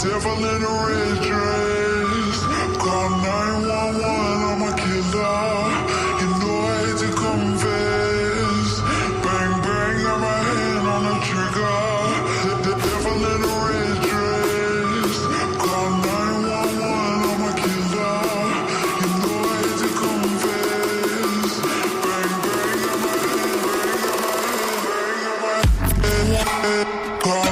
devil in a red dress. Call 911, I'm a killer. You know I hate to confess. Bang, bang, got my hand on the trigger. The devil in a red dress. Call 911, I'm a killer. You know I hate to confess. Bang, bang, got my hand. Call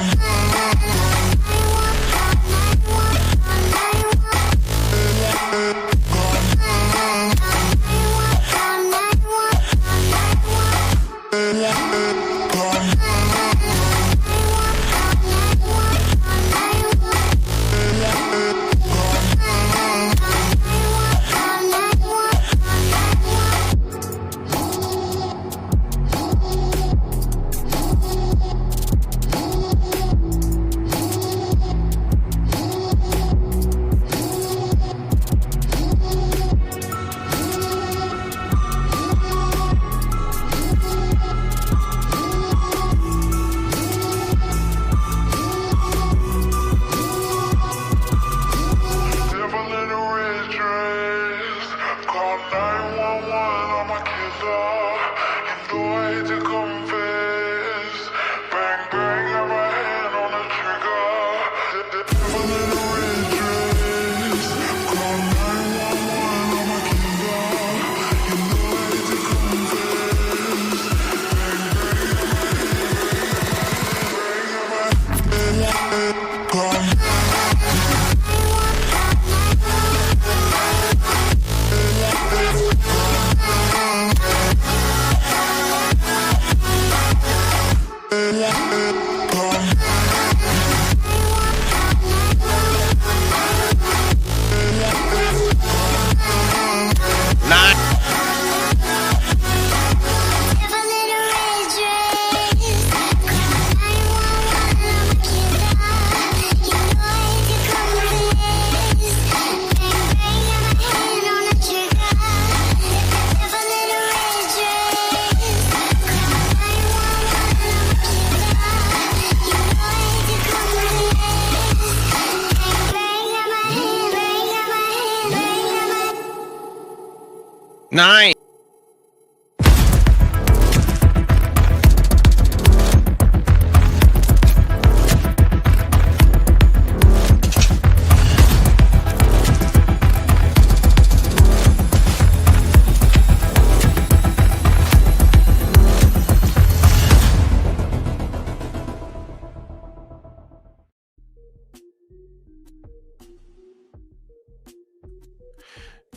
Nine.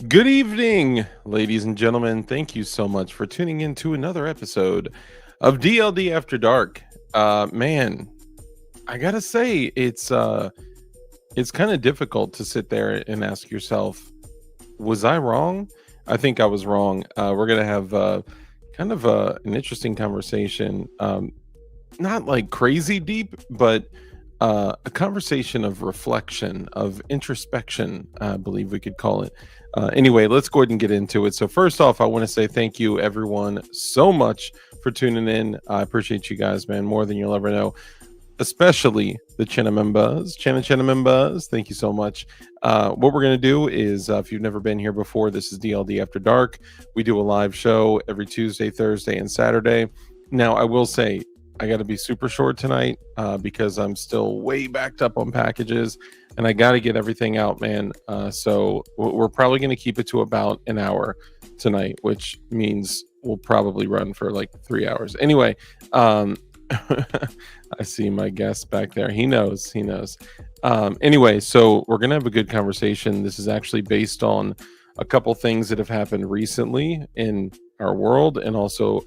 Good evening, ladies and gentlemen. Thank you so much for tuning in to another episode of DLD After Dark. Man, I gotta say, it's kind of difficult to sit there and ask yourself, was I wrong? I think I was wrong. We're gonna have kind of an interesting conversation. Not like crazy deep, but a conversation of reflection, of introspection, I believe we could call it. Anyway, let's go ahead and get into it. So first off, I want to say thank you everyone so much for tuning in. I appreciate you guys, man, more than you'll ever know, especially the Channel members. Thank you so much. What we're going to do is, if you've never been here before, this is DLD After Dark. We do a live show every Tuesday, Thursday, and Saturday. Now, I will say, I got to be super short tonight because I'm still way backed up on packages and I got to get everything out, man. So we're probably going to keep it to about an hour tonight, which means we'll probably run for like 3 hours. Anyway, I see my guest back there. He knows. Anyway, so we're going to have a good conversation. This is actually based on a couple things that have happened recently in our world and also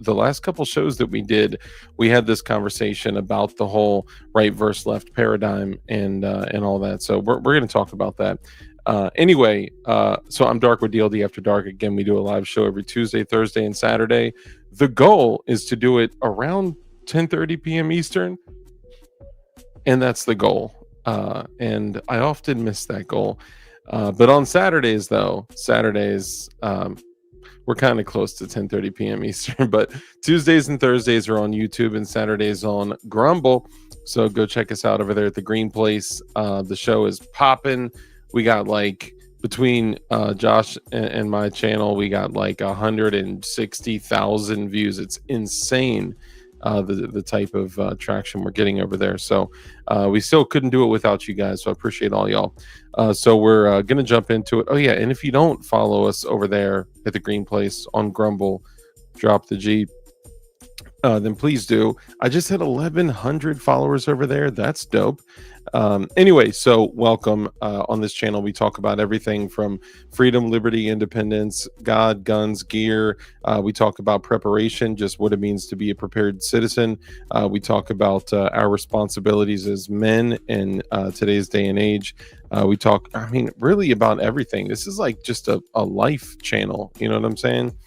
the last couple shows that we did, we had this conversation about the whole right versus left paradigm and all that. So we're going to talk about that. Anyway, so I'm Dark with DLD After Dark. Again, we do a live show every Tuesday, Thursday, and Saturday. The goal is to do it around 10:30 p.m. Eastern, and that's the goal. And I often miss that goal. But on Saturdays, though, we're kind of close to 10:30 p.m. Eastern, but Tuesdays and Thursdays are on YouTube and Saturdays on Grumble. So go check us out over there at the Green Place. The show is popping. We got like between Josh and my channel, we got like 160,000 views. It's insane. The type of traction we're getting over there. So we still couldn't do it without you guys. So I appreciate all y'all. So we're going to jump into it. Oh, yeah. And if you don't follow us over there at the Green Place on Grumble, drop the G, then please do. I just had 1,100 followers over there. That's dope. Anyway, so welcome. On this channel, we talk about everything from freedom, liberty, independence, God, guns, gear. We talk about preparation, just what it means to be a prepared citizen. We talk about our responsibilities as men in today's day and age. We talk, I mean, really about everything. This is like just a life channel. You know what I'm saying?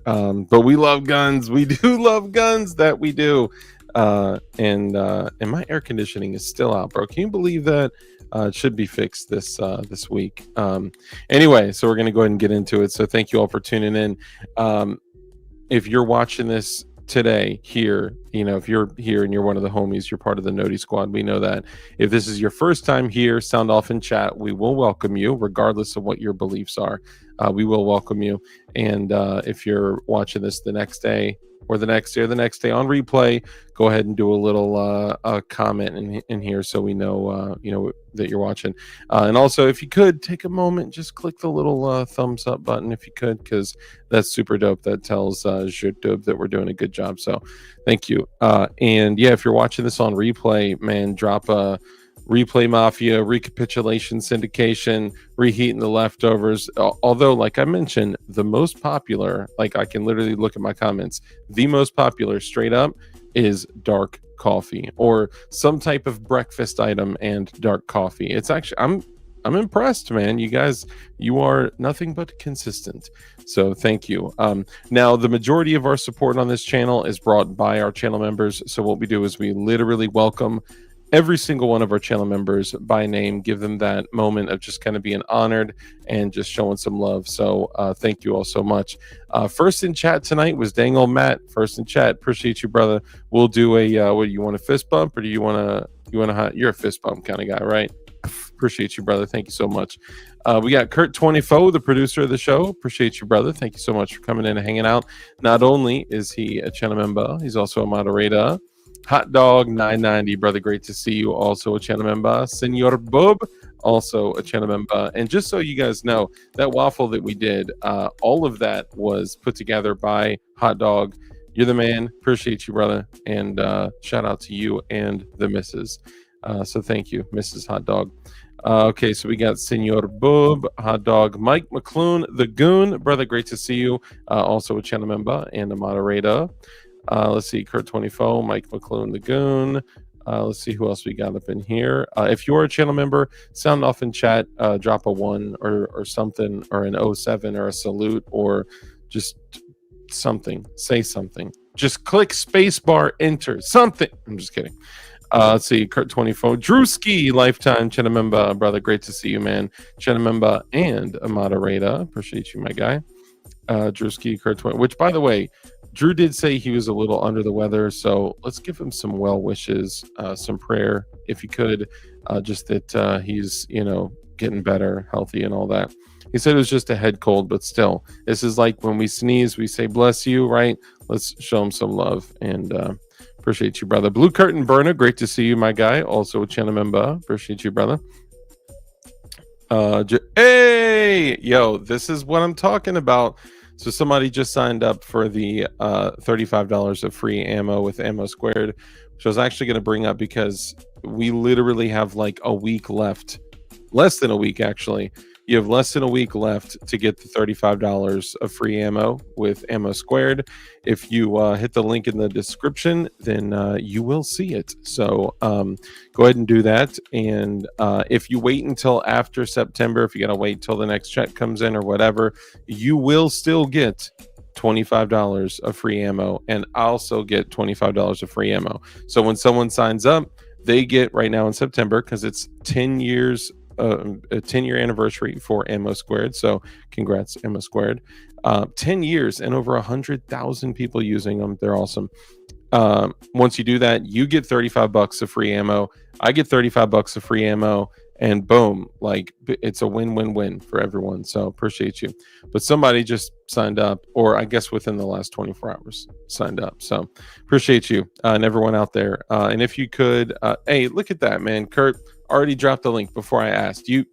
But we love guns. We do love guns. That we do. And my air conditioning is still out, bro. Can you believe that? It should be fixed this week. Anyway, so we're gonna go ahead and get into it. So thank you all for tuning in. If you're watching this today here, you know, if you're here and you're one of the homies, you're part of the Noti Squad. We know that. If this is your first time here, sound off in chat. We will welcome you, regardless of what your beliefs are. We will welcome you. And if you're watching this the next day or the next day or the next day on replay, go ahead and do a little comment in here so we know you know that you're watching. And also, if you could take a moment, just click the little thumbs up button if you could, because that's super dope. That tells YouTube that we're doing a good job. So thank you. And yeah, if you're watching this on replay, man, drop a Replay Mafia, Recapitulation Syndication, Reheating the Leftovers. Although, like I mentioned, the most popular, like I can literally look at my comments, the most popular straight up is dark coffee or some type of breakfast item and dark coffee. It's actually, I'm impressed, man. You guys, you are nothing but consistent. So thank you. Now, the majority of our support on this channel is brought by our channel members. So what we do is we literally welcome every single one of our channel members by name, give them that moment of just kind of being honored and just showing some love. So thank you all so much. First in chat tonight was dang old Matt. First in chat, appreciate you, brother. We'll do a what, you want a fist bump or do you want to you're a fist bump kind of guy, right? Appreciate you, brother. Thank you so much. We got Kurt 24, the producer of the show. Appreciate you, brother. Thank you so much for coming in and hanging out. Not only is he a channel member, he's also a moderator. Hot Dog 990, brother, great to see you. Also a channel member. Senor Bob, also a channel member. And just so you guys know, that waffle that we did, all of that was put together by Hot Dog. You're the man. Appreciate you, brother. And shout out to you and the missus. So thank you, Mrs. Hot Dog. Okay, so we got Senor Bob, Hot Dog, Mike McClune, the Goon, brother, great to see you. Also a channel member and a moderator. Let's see, Kurt 24, Mike McClune, the Goon. Let's see who else we got up in here. If you're a channel member, sound off in chat, drop a 1 or something, or an 07 or a salute, or just something. Say something. Just click spacebar, enter something. I'm just kidding. Let's see, Kurt 24, Drewski, lifetime channel member, brother, great to see you, man. Channel member and a moderator. Appreciate you, my guy. Drewski, Kurt 20, which, by the way, Drew did say he was a little under the weather, so let's give him some well wishes, some prayer, if you could, just that he's, you know, getting better, healthy, and all that. He said it was just a head cold, but still, this is like when we sneeze, we say bless you, right? Let's show him some love, and appreciate you, brother. Blue Curtain Burner, great to see you, my guy. Also a channel member. Appreciate you, brother. Hey, yo, this is what I'm talking about. So somebody just signed up for the $35 of free ammo with Ammo Squared, which I was actually going to bring up because we literally have like a week left. Less than a week, actually. You have less than a week left to get the $35 of free ammo with Ammo Squared. If you hit the link in the description, then you will see it. So go ahead and do that. And if you wait until after September, if you got to wait till the next check comes in or whatever, you will still get $25 of free ammo, and also get $25 of free ammo. So when someone signs up, they get right now in September, because it's 10 years a 10-year anniversary for Ammo Squared. So congrats, Ammo Squared. 10 years and over 100,000 people using them. They're awesome. Once you do that, you get $35 of free ammo. I get $35 of free ammo, and boom, like it's a win-win-win for everyone. So appreciate you. But somebody just signed up, or I guess within the last 24 hours signed up. So appreciate you and everyone out there. And if you could, hey, look at that, man. Kurt already dropped the link before I asked. You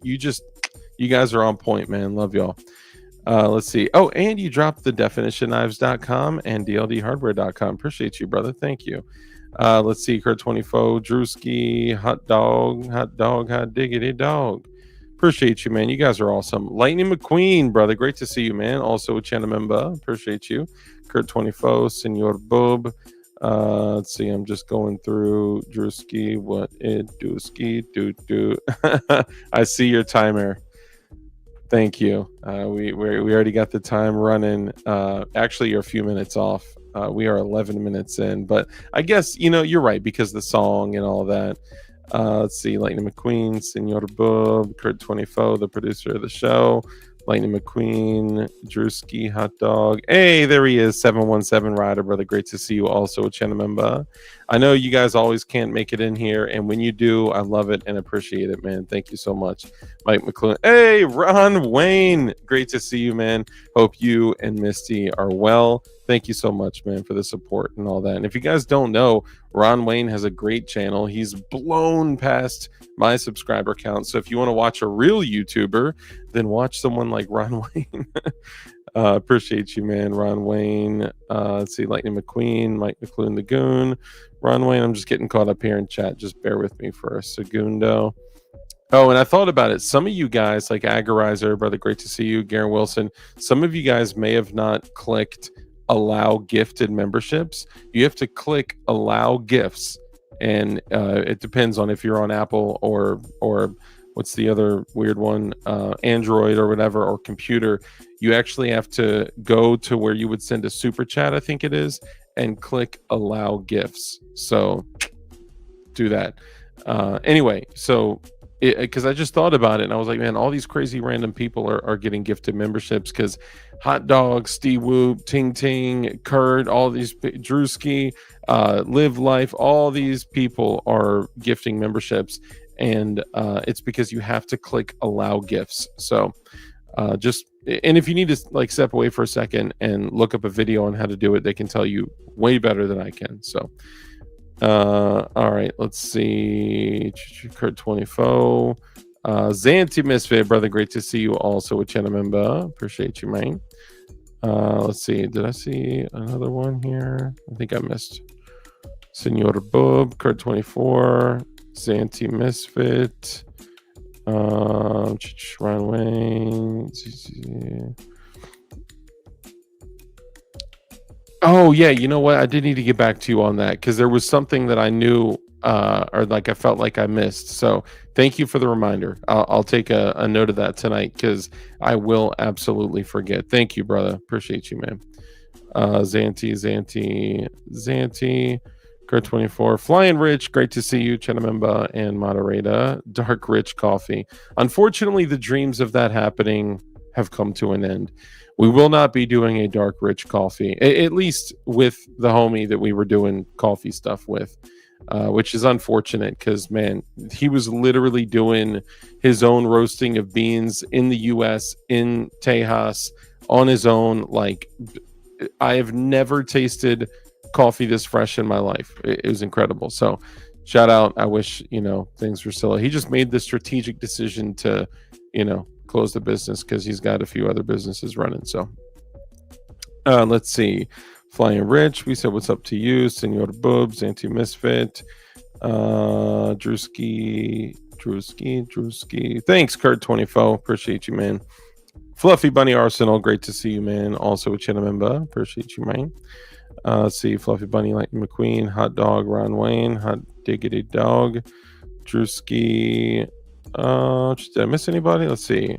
guys are on point, man. Love y'all. Let's see. Oh, and you dropped the definitionknives.com and dldhardware.com. Appreciate you, brother. Thank you. Let's see. Kurt 24, Drewski, hot diggity dog. Appreciate you, man. You guys are awesome. Lightning McQueen, brother. Great to see you, man. Also a channel member. Appreciate you. Kurt 24, Senor Bub. Let's see. I'm just going through Drewski. What it dooski do. I see your timer. Thank you. We already got the time running. Actually, you're a few minutes off. We are 11 minutes in, but I guess you're right because the song and all that. Let's see, Lightning McQueen, Senor Bub, Kurt 24, the producer of the show, Lightning McQueen, Drewski, hot dog. Hey, there he is, 717 Rider, brother. Great to see you. Also a channel member. I know you guys always can't make it in here, and when you do, I love it and appreciate it, man. Thank you so much. Mike McClure. Hey, Ron Wayne. Great to see you, man. Hope you and Misty are well. Thank you so much, man, for the support and all that. And if you guys don't know, Ron Wayne has a great channel. He's blown past my subscriber count. So if you want to watch a real YouTuber, then watch someone like Ron Wayne. Appreciate you, man. Ron Wayne. Let's see, Lightning McQueen, Mike McClune the Goon. Ron Wayne, I'm just getting caught up here in chat. Just bear with me for a segundo. Oh, and I thought about it. Some of you guys, like Agorizer, brother, great to see you. Garen Wilson. Some of you guys may have not clicked allow gifted memberships. You have to click allow gifts, and it depends on if you're on Apple or what's the other weird one, Android or whatever, or computer. You actually have to go to where you would send a super chat, I think it is, and click allow gifts. So do that. Anyway, so because I just thought about it and I was like, man, all these crazy random people are getting gifted memberships because Hot Dog, Steve Whoop, Ting Ting, Kurt, all these, Drewski, Live Life, all these people are gifting memberships, and it's because you have to click allow gifts. So and if you need to like step away for a second and look up a video on how to do it, they can tell you way better than I can. So all right, let's see. Kurt 24, Zanti Misfit, brother, great to see you. Also a channel member, appreciate you, man. Let's see, did I see another one here? I think I missed Senor Bub, Kurt 24, Zanti Misfit, Ryan Wayne. Oh yeah, you know what? I did need to get back to you on that because there was something that I knew or like I felt like I missed. So thank you for the reminder. I'll take a note of that tonight because I will absolutely forget. Thank you, brother. Appreciate you, man. Zanti, Kurt 24, Flying Rich, great to see you, channel member and moderator. Dark Rich Coffee. Unfortunately, the dreams of that happening have come to an end. We will not be doing a Dark Rich Coffee, at least with the homie that we were doing coffee stuff with, which is unfortunate because, man, he was literally doing his own roasting of beans in the U.S., in Tejas, on his own. Like, I have never tasted coffee this fresh in my life. It was incredible. So shout out. I wish, things were still, he just made the strategic decision to, close the business because he's got a few other businesses running. So let's see. Flying Rich, we said what's up to you. Senor Boobs, Anti Misfit, Drewski. Thanks, Kurt 24. Appreciate you, man. Fluffy Bunny Arsenal, great to see you, man. Also a channel member. Appreciate you, man. Let's see. Fluffy Bunny, Lightning McQueen, Hot Dog, Ron Wayne, Hot Diggity Dog, Drewski. Did I miss anybody? Let's see.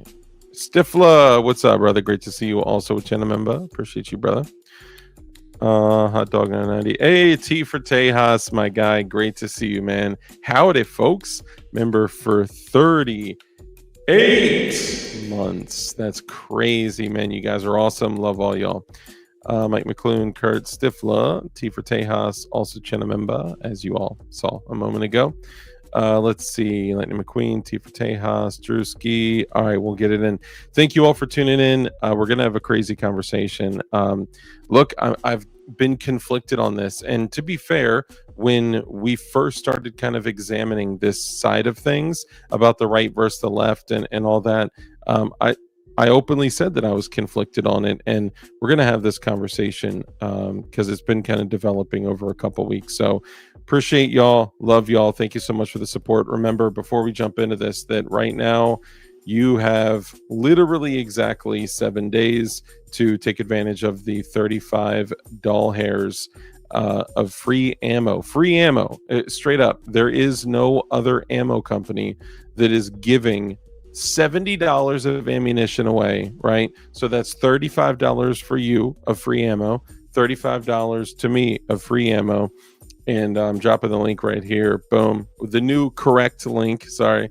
Stifla, what's up, brother? Great to see you. Also a channel member. Appreciate you, brother. Hot Dog 990. Hey, T for Tejas, my guy. Great to see you, man. Howdy, folks. Member for 38 months. That's crazy, man. You guys are awesome. Love all y'all. Mike McClune, Kurt Stifla, T for Tejas, also Chenamemba, as you all saw a moment ago. Let's see, Lightning McQueen, T for Tejas, Drewski. All right, we'll get it in. Thank you all for tuning in. We're gonna have a crazy conversation. Look, I've been conflicted on this, and to be fair, when we first started kind of examining this side of things about the right versus the left and all that, I openly said that I was conflicted on it, and we're going to have this conversation because it's been kind of developing over a couple weeks. So appreciate y'all. Love y'all. Thank you so much for the support. Remember, before we jump into this, that right now you have literally exactly 7 days to take advantage of the 35 doll hairs of free ammo. Free ammo. Straight up. There is no other ammo company that is giving $70 of ammunition away, right? So that's $35 for you of free ammo, $35 to me of free ammo, and I'm dropping the link right here. Boom, the new correct link. Sorry.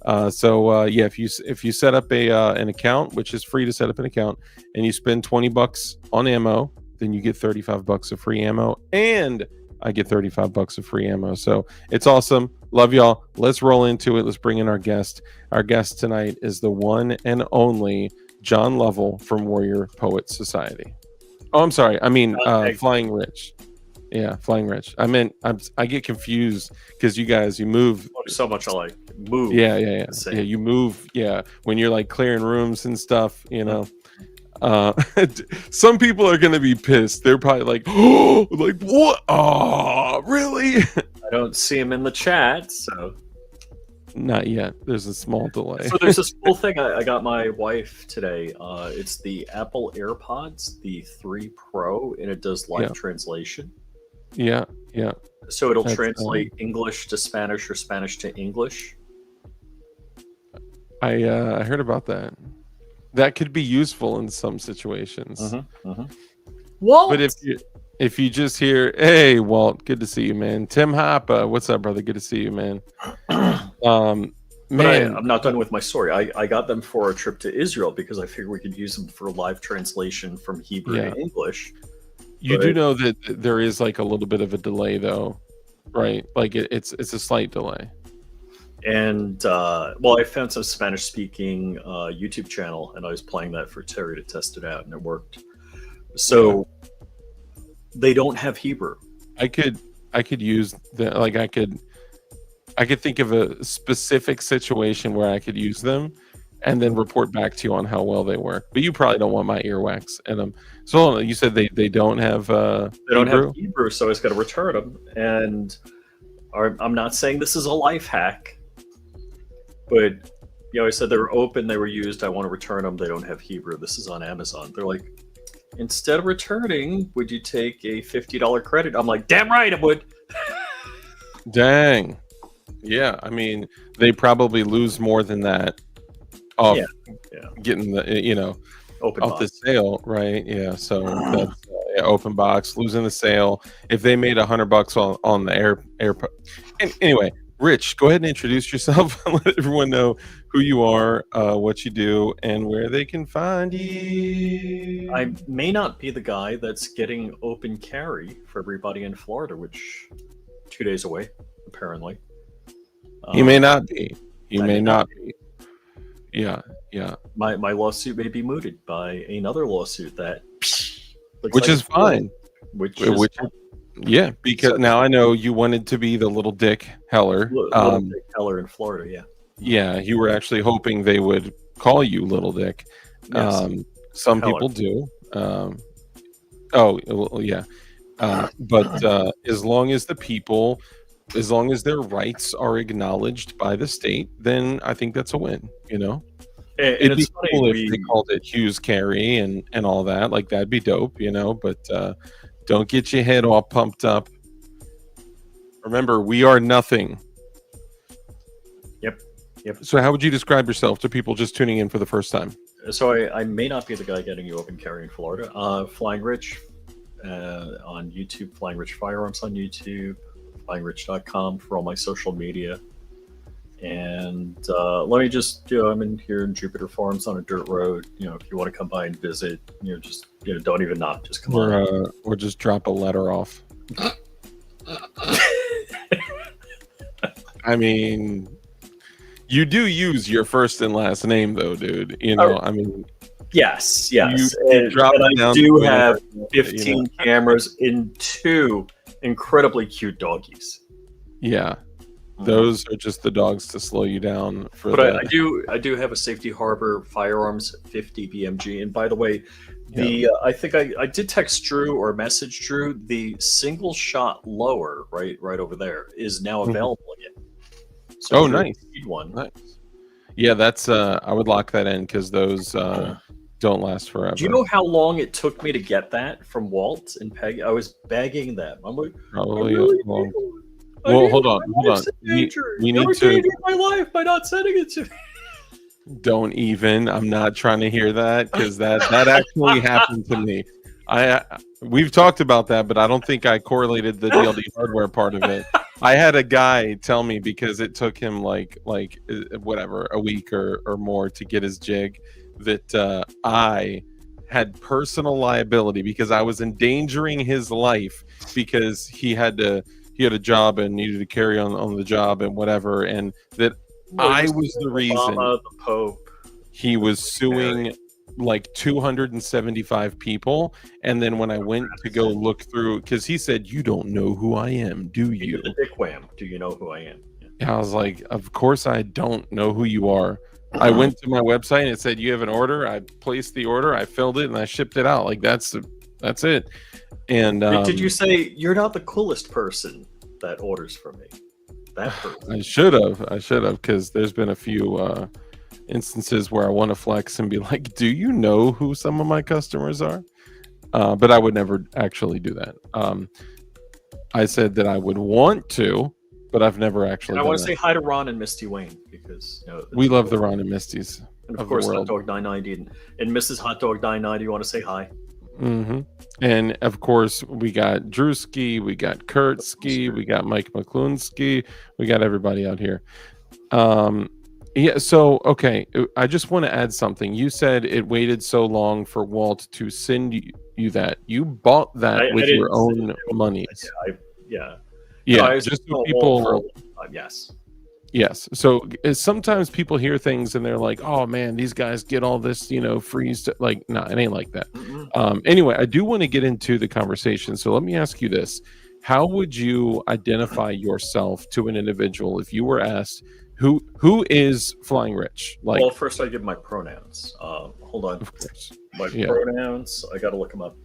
Yeah, if you set up an account, which is free to set up an account, and you spend $20 on ammo, then you get $35 of free ammo, and I get $35 of free ammo. So it's awesome. Love y'all. Let's roll into it. Let's bring in our guest. Our guest tonight is the one and only John Lovell from Warrior Poet Society. Oh, I'm sorry. I mean, Flying Rich. Yeah, Flying Rich. I get confused because you move so much alike. Move. Yeah. You move. Yeah, when you're like clearing rooms and stuff, you know. Some people are gonna be pissed. They're probably like, oh, like what? Oh, really? I don't see him in the chat, so not yet. There's a small delay. So there's this cool thing I got my wife today. It's the Apple AirPods, the 3 Pro, and it does live translation. Yeah. So it'll translate English to Spanish or Spanish to English. I heard about that. That could be useful in some situations. Walt! But if you just hear, hey, Walt, good to see you, man. Tim Hoppa, what's up, brother? Good to see you, man. Man, I'm not done with my story. I got them for a trip to Israel because I figured we could use them for live translation from Hebrew to English. You do know that there is like a little bit of a delay, though, right? Like it's a slight delay. And I found some Spanish-speaking YouTube channel, and I was playing that for Terry to test it out, and it worked. So they don't have Hebrew. I could use the I could think of a specific situation where I could use them, and then report back to you on how well they work. But you probably don't want my earwax in them. So you said they don't have have Hebrew, so I was going to return them. And I'm not saying this is a life hack. But, I said they were open, they were used, I want to return them, they don't have Hebrew, this is on Amazon. They're like, instead of returning, would you take a $50 credit? I'm like, damn right I would. Dang. Yeah, I mean, they probably lose more than that off getting the, open off box. the sale, right? Yeah, so that's open box, losing the sale. If they made $100 on the air. Anyway, Rich, go ahead and introduce yourself and let everyone know who you are, what you do, and where they can find you. I may not be the guy that's getting open carry for everybody in Florida, which 2 days away, apparently. You may not be. You may not be. Yeah. My lawsuit may be mooted by another lawsuit that which is fine. Which yeah, because now I know you wanted to be the little dick Heller. Little Dick Heller in Florida, yeah. Yeah, you were actually hoping they would call you Little Dick. Yes. Some Heller. People do. But as long as their rights are acknowledged by the state, then I think that's a win, It'd be cool if they called it Hughes Carry and all that. Like, that'd be dope, but don't get your head all pumped up. Remember, we are nothing. Yep. So how would you describe yourself to people just tuning in for the first time? So I may not be the guy getting you open carry in Florida. Flying Rich on YouTube, Flying Rich Firearms on YouTube, flyingrich.com for all my social media. And let me just, I'm in here in Jupiter Farms on a dirt road. If you want to come by and visit, just, don't even knock, just come on. Or just drop a letter off. I mean, you do use your first and last name, though, dude. I mean, yes. You drop and it down I do to have whatever, 15 cameras in 2 incredibly cute doggies. Yeah. Those are just the dogs to slow you down. But I do have a Safety Harbor Firearms 50 BMG. And by the way, I think I did text Drew or message Drew. The single shot lower, right over there, is now available again. So nice. Need one. Nice. Yeah, that's I would lock that in because those don't last forever. Do you know how long it took me to get that from Walt and Peggy? I was begging them. I'm like, probably long. Well, hold on. We need to my life by not sending it to me. Don't even. I'm not trying to hear that because that actually happened to me. We've talked about that, but I don't think I correlated the DLD hardware part of it. I had a guy tell me because it took him like whatever, a week or more to get his jig, that I had personal liability because I was endangering his life because he had a job and needed to carry on the job and whatever, and that I was the reason Obama, the Pope. He was suing like 275 people, and then when I went to go look through, because he said, "You don't know who I am, do you?" The dick wham. Do you know who I am? Yeah. I was like, "Of course I don't know who you are." I went to my website and it said, "You have an order." I placed the order, I filled it, and I shipped it out. Like that's it. And did you say you're not the coolest person that orders from me? That person. I should have, because there's been a few instances where I want to flex and be like, "Do you know who some of my customers are?" But I would never actually do that. I said that I would want to, but I've never actually. I want to say hi to Ron and Misty Wayne because we love the Ron and Misties, and of course Hot Dog 990 and Mrs. Hot Dog 990. You want to say hi? Mm-hmm. And of course, we got Drewski, we got Kurtski, we got Mike McCloonski, we got everybody out here. Yeah. So, okay, I just want to add something. You said it waited so long for Walt to send you that. You bought that with your own money. Yeah. No, just so people. Yes. So sometimes people hear things and they're like, "Oh man, these guys get all this, free stuff." Like, no, it ain't like that. Anyway, I do want to get into the conversation. So let me ask you this: how would you identify yourself to an individual if you were asked who is Flying Rich? Like, well, first I give my pronouns. Hold on. Of course. My pronouns. I got to look them up.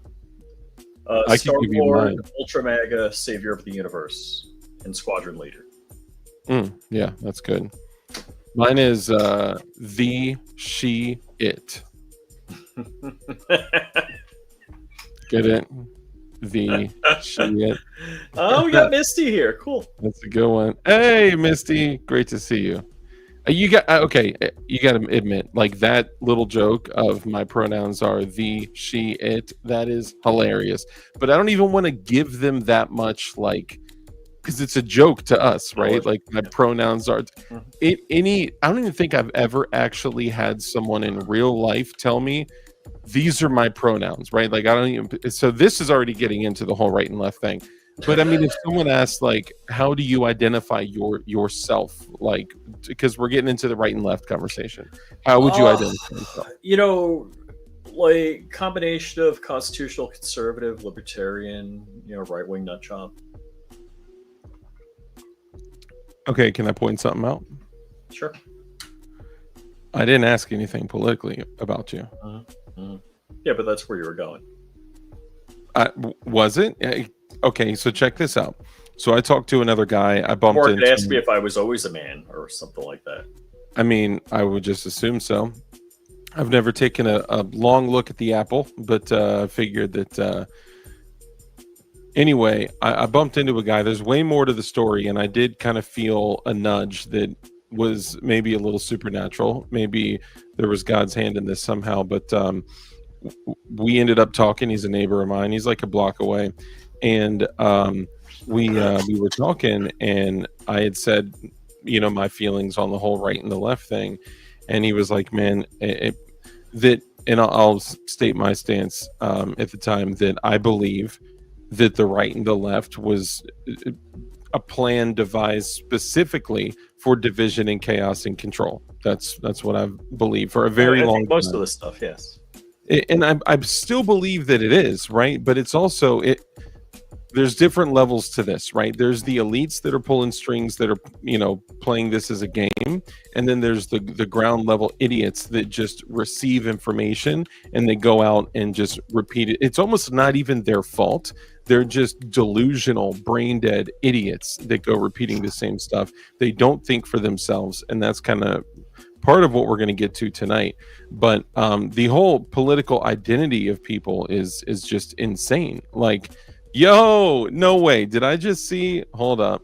I Star can give you Lord, mine. Ultra Mega, Savior of the Universe, and Squadron Leader. Yeah, that's good. Mine is the, she, it. Get it? The, she, it. Oh, we got Misty here. Cool. That's a good one. Hey, Misty, great to see you. You got okay. You got to admit, like that little joke of my pronouns are the, she, it. That is hilarious. But I don't even want to give them that much, like, because it's a joke to us, right? Like my pronouns are. I don't even think I've ever actually had someone in real life tell me these are my pronouns, right? Like I don't even. So this is already getting into the whole right and left thing. But I mean, if someone asks, like, how do you identify yourself? Like, because we're getting into the right and left conversation. How would you identify yourself? Like combination of constitutional conservative, libertarian, right-wing nut job. Okay, can I point something out? Sure. I didn't ask anything politically about you. Yeah, but that's where you were going. Was it? Okay, so check this out. So I talked to another guy. I bumped into. Or ask me if I was always a man or something like that. I mean, I would just assume so. I've never taken a long look at the apple, but figured that. Anyway, I bumped into a guy. There's way more to the story, and I did kind of feel a nudge that was maybe a little supernatural. Maybe there was God's hand in this somehow, but we ended up talking. He's a neighbor of mine. He's like a block away. And we were talking, and I had said, my feelings on the whole right and the left thing. And he was like, man, and I'll state my stance at the time, that I believe that the right and the left was a plan devised specifically for division and chaos and control. That's what I've believed for a very long time. Most of the stuff, yes. And I still believe that it is, right? But it's also, there's different levels to this, right? There's the elites that are pulling strings, that are, playing this as a game. And then there's the ground level idiots that just receive information and they go out and just repeat it. It's almost not even their fault. They're just delusional, brain dead idiots that go repeating the same stuff. They don't think for themselves. And that's kind of part of what we're going to get to tonight. But the whole political identity of people is just insane. Like, yo, no way. Did I just see? Hold up.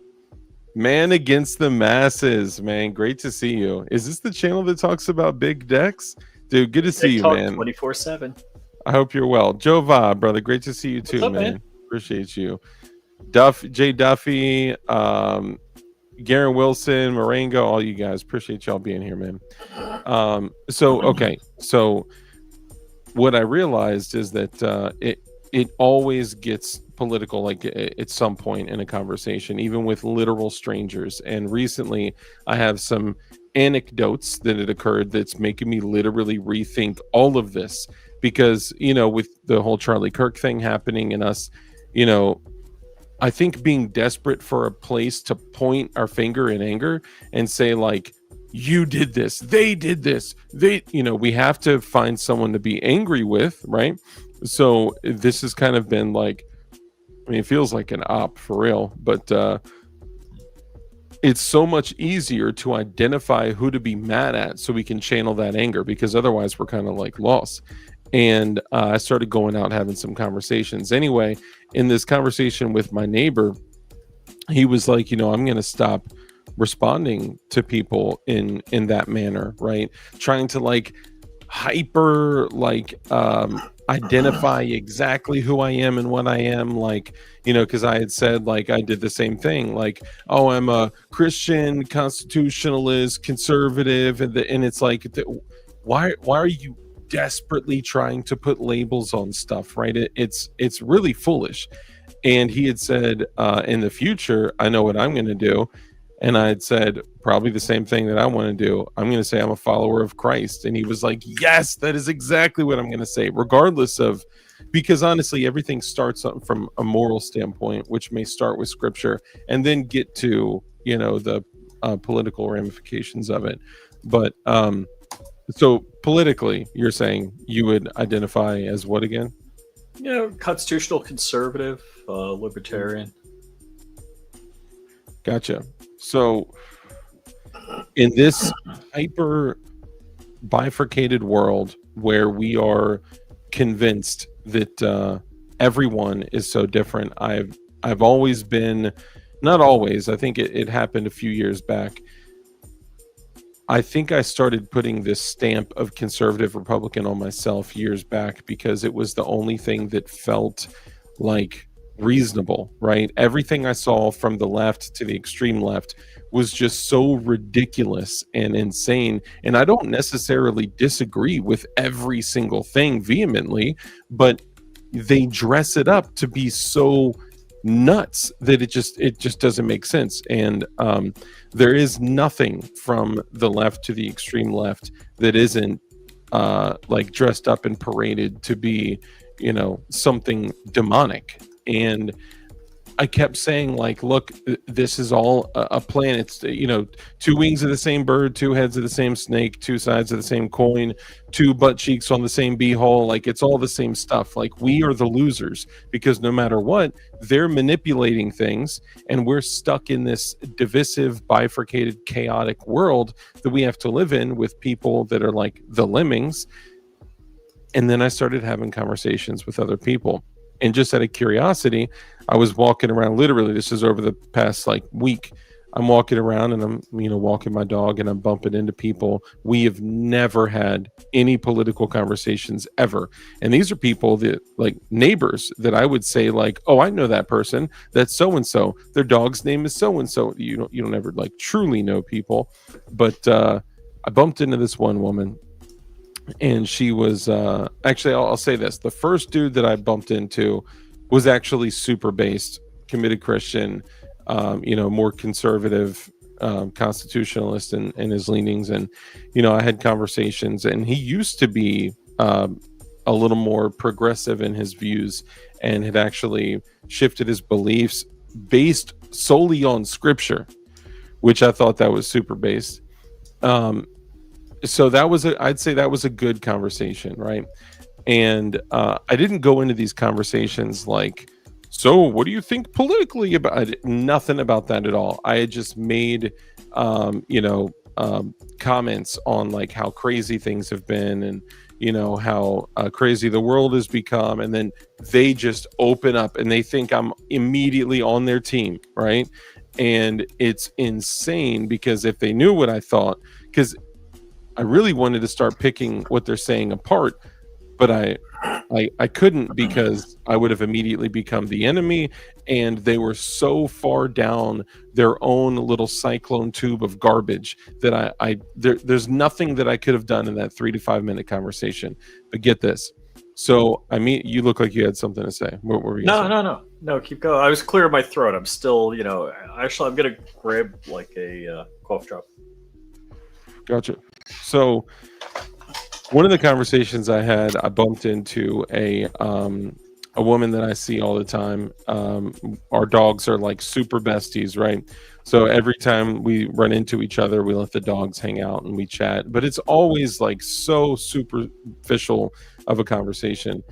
Man Against the Masses, man. Great to see you. Is this the channel that talks about big decks? Dude, good to see you, man. 24/7. I hope you're well. Joe Va, brother. Great to see you too, What's up, man. man? Appreciate you. Jay Duffy, Garen Wilson, Marengo, all you guys. Appreciate y'all being here, man. So what I realized is that it always gets political, like at some point in a conversation, even with literal strangers. And recently I have some anecdotes that had occurred that's making me literally rethink all of this, because with the whole Charlie Kirk thing happening and us, I think being desperate for a place to point our finger in anger and say, like, you did this, they did this, we have to find someone to be angry with, right? So this has kind of been like, it feels like an op for real, but it's so much easier to identify who to be mad at so we can channel that anger, because otherwise we're kind of like lost. And I started going out having some conversations. Anyway, in this conversation with my neighbor, he was like, I'm going to stop responding to people in that manner, right? Trying to like hyper identify exactly who I am and what I am, like, because I had said, like, I did the same thing, like, oh, I'm a Christian constitutionalist conservative, and it's like, why are you desperately trying to put labels on stuff, right? It's really foolish. And he had said, in the future, I know what I'm going to do. And I had said probably the same thing that I want to do. I'm going to say I'm a follower of Christ. And he was like, yes, that is exactly what I'm going to say, regardless of, because honestly, everything starts from a moral standpoint, which may start with scripture and then get to, the political ramifications of it. But so politically, you're saying you would identify as what again? Constitutional conservative, libertarian. Gotcha. So in this hyper bifurcated world where we are convinced that everyone is so different, I've always been, not always, I think it happened a few years back. I think I started putting this stamp of conservative Republican on myself years back because it was the only thing that felt like reasonable, right? Everything I saw from the left to the extreme left was just so ridiculous and insane. And I don't necessarily disagree with every single thing vehemently, but they dress it up to be so nuts that it just doesn't make sense. And there is nothing from the left to the extreme left that isn't like dressed up and paraded to be, something demonic. And I kept saying, like, look, this is all a plan. It's, two wings of the same bird, two heads of the same snake, two sides of the same coin, two butt cheeks on the same beehole. Like, it's all the same stuff. Like, we are the losers because no matter what, they're manipulating things and we're stuck in this divisive, bifurcated, chaotic world that we have to live in with people that are like the lemmings. And then I started having conversations with other people. And just out of curiosity, I was walking around, literally, this is over the past week. I'm walking around and I'm, walking my dog and I'm bumping into people. We have never had any political conversations ever. And these are people that, like, neighbors that I would say, like, oh, I know that person. That's so and so. Their dog's name is so and so. You don't ever like truly know people. But I bumped into this one woman, and she was actually, I'll say this: the first dude that I bumped into was actually super based, committed Christian, more conservative, constitutionalist in his leanings. And, I had conversations, and he used to be a little more progressive in his views and had actually shifted his beliefs based solely on scripture, which I thought that was super based. So I'd say that was a good conversation, right? And I didn't go into these conversations like, so what do you think politically about it? Nothing about that at all. I had just made, comments on like how crazy things have been, and, how crazy the world has become. And then they just open up and they think I'm immediately on their team, right? And it's insane, because if they knew what I thought, because I really wanted to start picking what they're saying apart, but I couldn't, because I would have immediately become the enemy, and they were so far down their own little cyclone tube of garbage that there's nothing that I could have done in that 3 to 5 minute conversation. But get this. So you look like you had something to say. What were you saying? No, keep going. I was clearing my throat. I'm still, actually I'm gonna grab like a cough drop. Gotcha. So one of the conversations I had, I bumped into a woman that I see all the time. Our dogs are like super besties, right? So every time we run into each other, we let the dogs hang out and we chat, but it's always like so superficial of a conversation.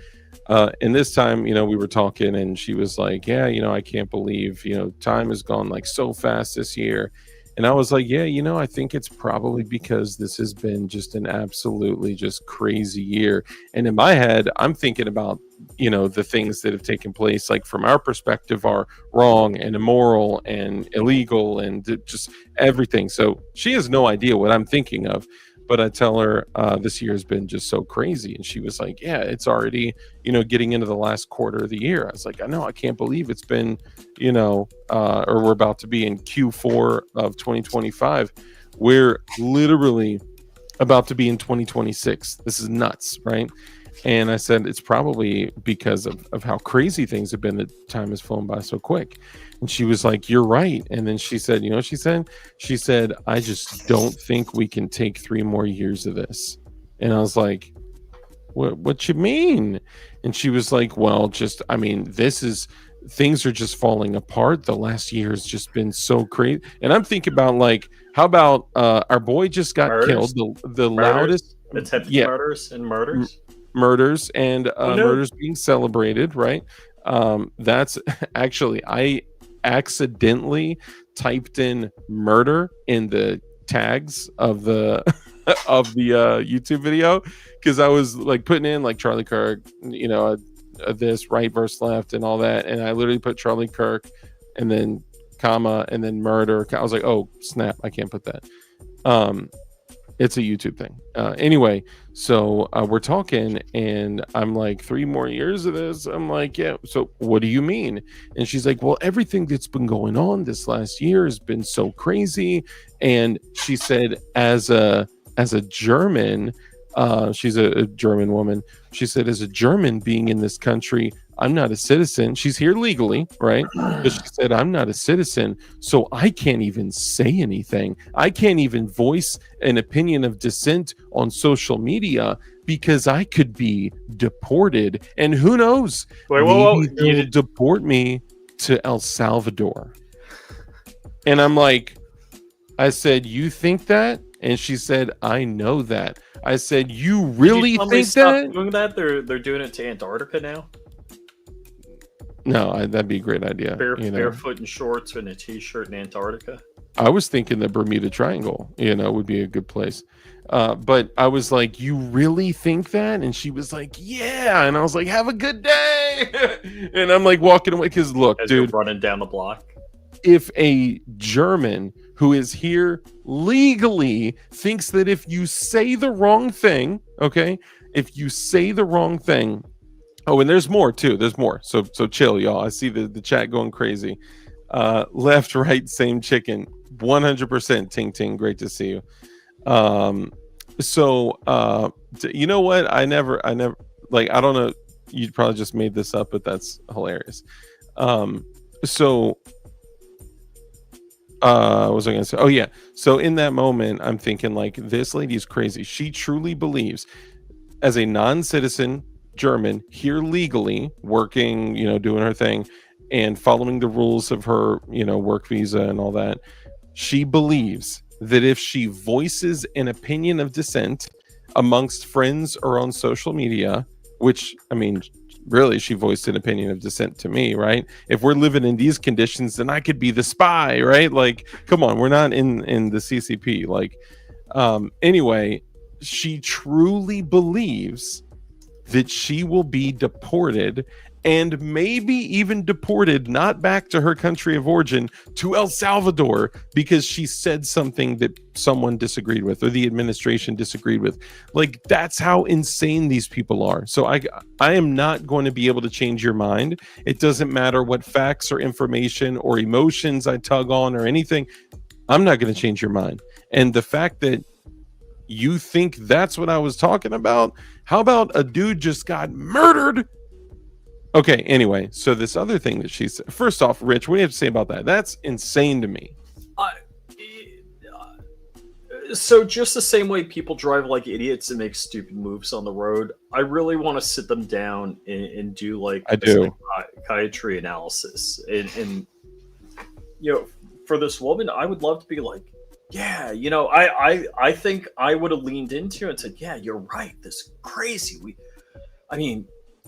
And this time, we were talking, and she was like, yeah, I can't believe, time has gone like so fast this year. And I was like, yeah, I think it's probably because this has been just an absolutely just crazy year. And in my head, I'm thinking about, the things that have taken place, like from our perspective, are wrong and immoral and illegal and just everything. So she has no idea what I'm thinking of. But I tell her this year has been just so crazy. And she was like, yeah, it's already, getting into the last quarter of the year. I was like, I know, I can't believe it's been, or we're about to be in Q4 of 2025. We're literally about to be in 2026. This is nuts, right? And I said, it's probably because of how crazy things have been, that time has flown by so quick. And she was like, you're right. And then she said, what she said? She said, I just don't think we can take 3 more years of this. And I was like, what you mean? And she was like, well, things are just falling apart. The last year has just been so crazy. And I'm thinking about, like, how about our boy just got killed, the loudest attempted murders and murders being celebrated, right? That's actually, I accidentally typed in murder in the tags of the YouTube video, because I was like putting in like Charlie Kirk, this right versus left and all that, and I literally put Charlie Kirk and then comma and then murder. I was like, oh snap, I can't put that. It's a YouTube thing. Anyway, so we're talking, and I'm like, 3 more years of this? I'm like, yeah. So what do you mean? And she's like, well, everything that's been going on this last year has been so crazy. And she said, as a German, she's a German woman. She said, as a German being in this country, I'm not a citizen. She's here legally, right? But she said, I'm not a citizen, so I can't even say anything. I can't even voice an opinion of dissent on social media, because I could be deported. And who knows? Maybe they'll deport me to El Salvador. And I'm like, I said, you think that? And she said, I know that. I said, you really think that? Doing that? They're doing it to Antarctica now? No, that'd be a great idea. Barefoot in shorts and a t-shirt in Antarctica. I was thinking the Bermuda Triangle, would be a good place. But I was like, you really think that? And she was like, yeah. And I was like, have a good day. And I'm like walking away, because look, as dude, you're running down the block. if a German who is here legally thinks that if you say the wrong thing, okay, if you say the wrong thing, oh, and there's more too. There's more. So chill, y'all. I see the chat going crazy. Left, right, same chicken. 100% ting ting. Great to see you. You know what? I never like, I don't know. You probably just made this up, but that's hilarious. What was I gonna say? Oh yeah. So in that moment, I'm thinking like, this lady's crazy. She truly believes, as a non-citizen German here legally working, doing her thing and following the rules of her, work visa and all that, she believes that if she voices an opinion of dissent amongst friends or on social media, which, I mean, really, she voiced an opinion of dissent to me, right? If we're living in these conditions, then I could be the spy, right? Like, come on, we're not in the CCP. Like, anyway, she truly believes that she will be deported, and maybe even deported not back to her country of origin, to El Salvador, because she said something that someone disagreed with or the administration disagreed with. Like, that's how insane these people are. So I am not going to be able to change your mind. It doesn't matter what facts or information or emotions I tug on or anything. I'm not going to change your mind. And the fact that you think that's what I was talking about, how about a dude just got murdered? Okay, anyway, so this other thing that she said, first off, Rich, what do you have to say about that? That's insane to me. So just the same way people drive like idiots and make stupid moves on the road, I really want to sit them down and do like I do psychiatry analysis. And for this woman, I would love to be like, yeah, I think I would have leaned into it and said, yeah, you're right. This is crazy.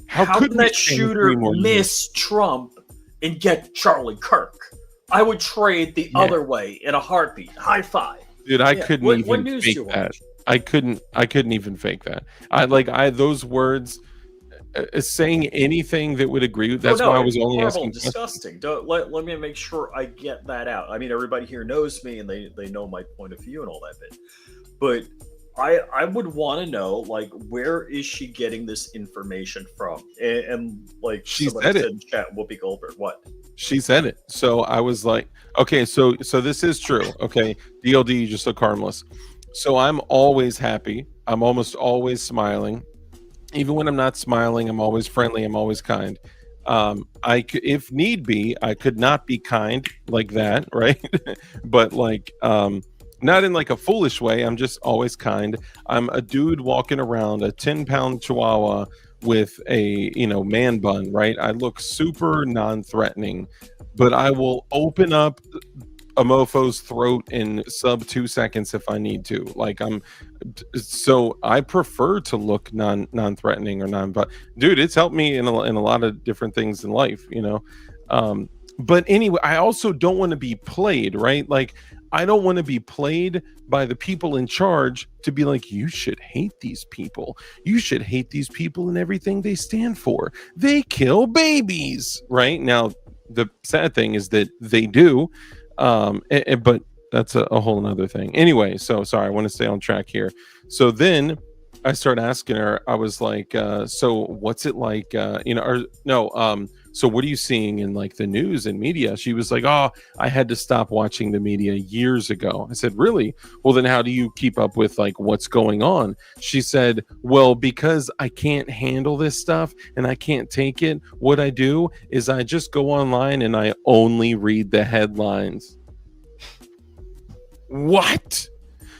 How can that shooter miss Trump and get Charlie Kirk? I would trade the other way in a heartbeat. High five. Dude, I couldn't even fake that. I couldn't even fake that. Those words, saying anything that would agree with, that's why I was only asking. Disgusting. Let me make sure I get that out. I mean, everybody here knows me and they know my point of view and all that bit. But I would want to know, like, where is she getting this information from? And like, she said it in chat, Whoopi Goldberg. What? She said it. So I was like, okay, so this is true. Okay, DLD, you just look harmless. So I'm always happy. I'm almost always smiling. Even when I'm not smiling, I'm always friendly. I'm always kind. If need be, I could not be kind like that, right? But like, not in like a foolish way. I'm just always kind. I'm a dude walking around, a 10-pound chihuahua with a man bun, right? I look super non-threatening, but I will open up a mofo's throat in sub 2 seconds if I need to. Like, so I prefer to look non-threatening or but dude, it's helped me in a lot of different things in life, but anyway, I also don't want to be played, right? Like, I don't want to be played by the people in charge to be like, you should hate these people. You should hate these people and everything they stand for. They kill babies, right? Now, the sad thing is that they do, but that's a whole nother thing. Anyway, so sorry, I want to stay on track here. So then I start asking her, I was like, so what's it like, so what are you seeing in like the news and media? She was like, oh, I had to stop watching the media years ago. I said, really? Well, then how do you keep up with like what's going on? She said, well, because I can't handle this stuff and I can't take it, what I do is I just go online and I only read the headlines. What?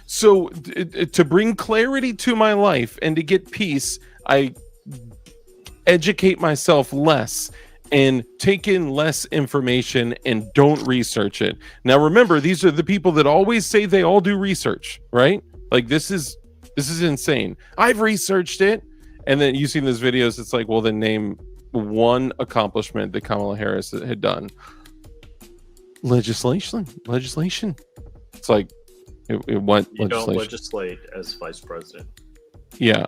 So to bring clarity to my life and to get peace, I educate myself less and take in less information and don't research it. Now, remember, these are the people that always say they all do research, right? Like, this is insane. I've researched it. And then you see in those videos, it's like, well, then name one accomplishment that Kamala Harris had done. Legislation. It's like, it went you don't legislate as vice president. Yeah,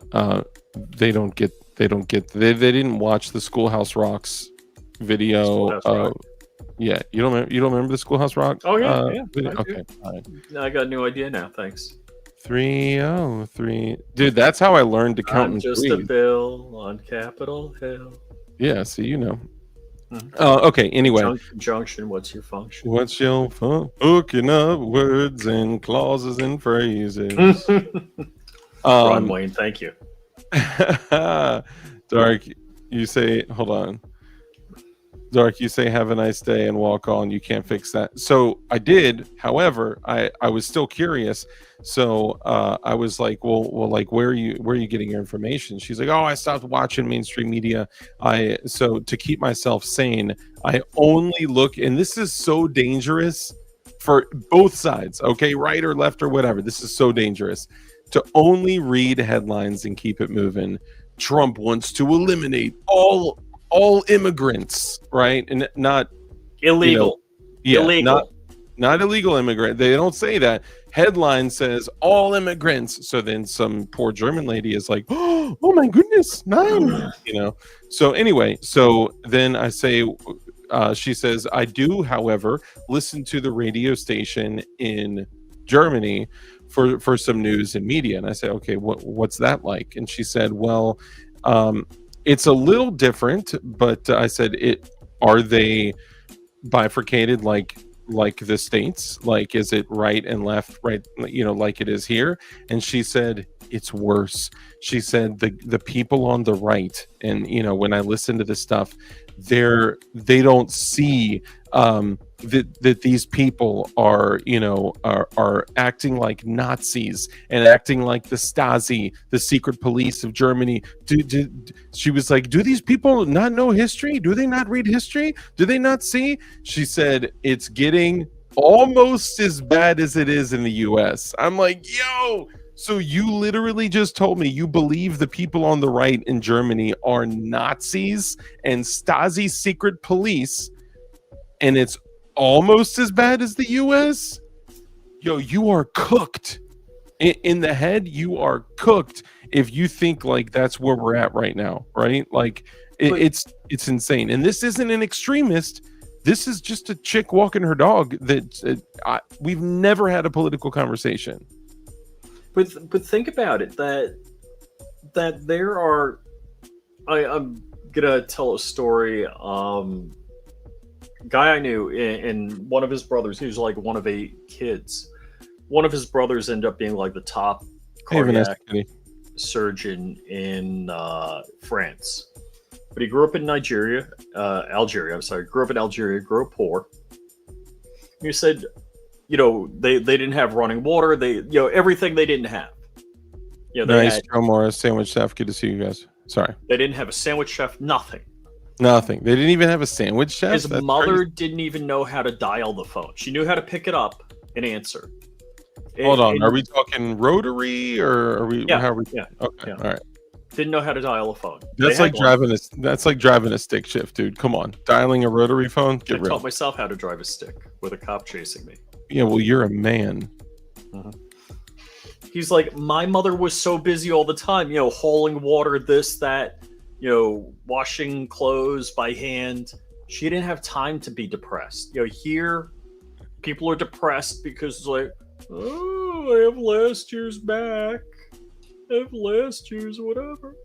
they didn't watch the Schoolhouse Rocks video. Yeah, you don't remember the Schoolhouse Rock? Oh yeah, Video? I do. Okay, all right. I got a new idea now. Thanks. 303. Dude, that's how I learned to count I'm in just a threes. bill on Capitol Hill. Yeah, see, you know. Mhm. Okay, anyway. Junction, what's your function? What's your hooking up words and clauses and phrases? Ron Wayne, thank you. Dark, you say, hold on. Dark, you say have a nice day and walk on. You can't fix that. So I did. However, I was still curious. So I was like, well, like where are you getting your information? She's like, oh, I stopped watching mainstream media. So to keep myself sane, I only look, and this is so dangerous for both sides. Okay, right or left or whatever. This is so dangerous to only read headlines and keep it moving. Trump wants to eliminate all immigrants, right? And not Illegal. Illegal. Not illegal immigrant. They don't say that. Headline says all immigrants. So then some poor German lady is like, oh my goodness, no. So anyway, so then I say, she says, I do, however, listen to the radio station in Germany for some news and media. And I said, okay, what's that like? And she said, well, it's a little different, but I said, are they bifurcated like the states? Like, is it right and left, right, like it is here? And she said, it's worse. She said the people on the right, and when I listen to this stuff, they don't see that these people are acting like Nazis and acting like the Stasi, the secret police of Germany. She was like, do these people not know history? Do they not read history? Do they not see? She said, it's getting almost as bad as it is in the US. I'm like, yo, so you literally just told me you believe the people on the right in Germany are Nazis and Stasi secret police, and it's almost as bad as the US? Yo, you are cooked. In the head, you are cooked if you think like that's where we're at right now, right? Like it's insane. And this isn't an extremist. This is just a chick walking her dog that we've never had a political conversation. But think about it, that there are, I'm gonna tell a story. Guy I knew, and one of his brothers, he was like one of 8 kids. One of his brothers ended up being like the top cardiac surgeon in France. But he grew up in Algeria. Grew up in Algeria, grew up poor. He said, they didn't have running water. They, everything they didn't have. Nice, Joe Morris, sandwich chef. Good to see you guys. Sorry. They didn't have a sandwich chef, nothing. Nothing. They didn't even have a sandwich chef? His mother didn't even know how to dial the phone. She knew how to pick it up and answer. Hold on. Are we talking rotary or are we? Yeah. How are we? Yeah. Okay. Yeah. All right. Didn't know how to dial a phone. That's like driving a stick shift, dude. Come on. Dialing a rotary phone? I taught myself how to drive a stick with a cop chasing me. Yeah, well, you're a man. Mm-hmm. He's like, my mother was so busy all the time, hauling water, this, that, washing clothes by hand. She didn't have time to be depressed. Here, people are depressed because it's like, oh, I have last year's back. I have last year's whatever.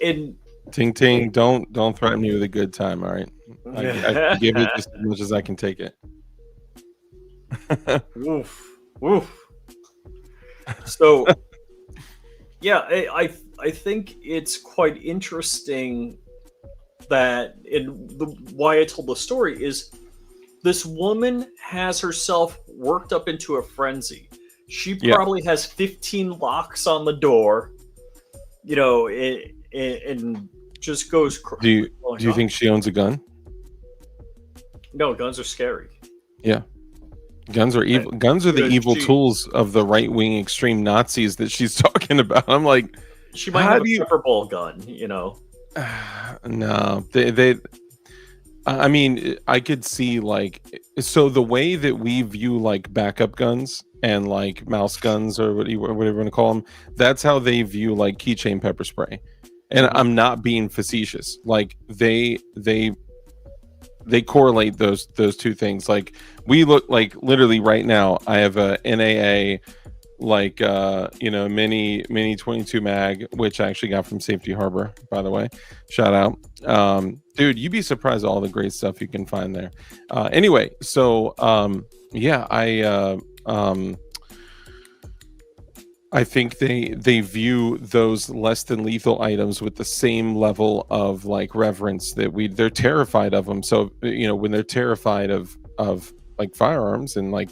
And Ting ting, don't threaten me with a good time, all right? I give it just as much as I can take it. Woof. So, yeah, I think it's quite interesting that, and why I told the story is this woman has herself worked up into a frenzy. She probably has 15 locks on the door, and just goes crazy. Do you think she owns a gun? No, guns are scary. Yeah. Guns are evil. Guns are the evil tools of the right-wing extreme Nazis that she's talking about. I'm like, she might have a pepper ball gun, No, they. I mean, I could see so the way that we view backup guns and mouse guns or whatever you want to call them, that's how they view keychain pepper spray. And I'm not being facetious. They they correlate those two things. Like we look like literally right now, I have a NAA like mini 22 mag, which I actually got from Safety Harbor, by the way. Shout out. Dude, you'd be surprised all the great stuff you can find there. Anyway, so I think they view those less than lethal items with the same level of like reverence that they're terrified of them. So when they're terrified of like firearms, and like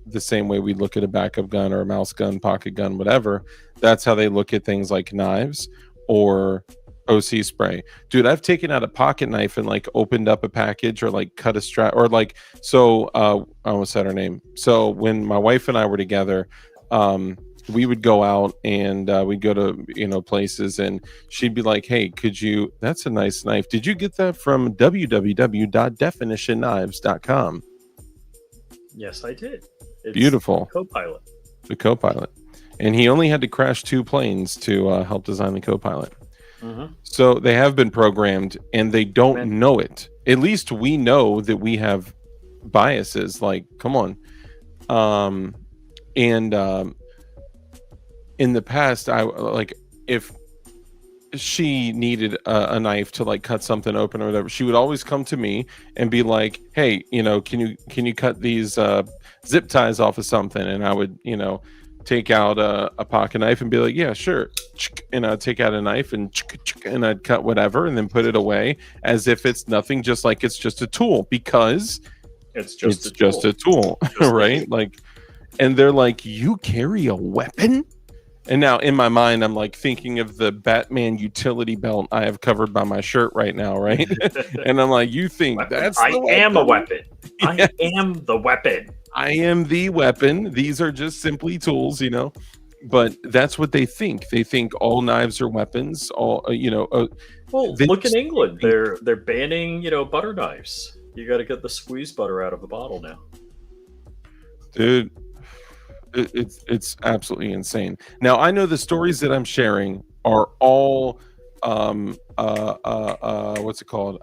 the same way we look at a backup gun or a mouse gun, pocket gun, whatever, that's how they look at things like knives or OC spray. Dude, I've taken out a pocket knife and like opened up a package or like cut a strap or like, so I almost said her name. So when my wife and I were together, we would go out and we'd go to places, and she'd be like, hey, that's a nice knife, did you get that from www.definitionknives.com? Yes, I did. It's beautiful. The Copilot, and he only had to crash 2 planes to help design the Copilot. So they have been programmed, and they don't know it. At least we know that we have biases. Like, come on. In the past, I like, if she needed a knife to like cut something open or whatever, she would always come to me and be like, hey, can you cut these zip ties off of something? And I would take out a pocket knife and be like, yeah, sure. And I'd take out a knife and I'd cut whatever and then put it away as if it's nothing, just like it's just a tool, because it's just a tool. Right? Like, and they're like, you carry a weapon? And now in my mind, I'm like thinking of the Batman utility belt I have covered by my shirt right now, right? And I'm like, you think that's I am the weapon. I am the weapon. I am the weapon. These are just simply tools, But that's what they think. They think all knives are weapons. All well, look in England. They're banning butter knives. You got to get the squeeze butter out of the bottle now, dude. It's absolutely insane. Now I know the stories that I'm sharing are all what's it called?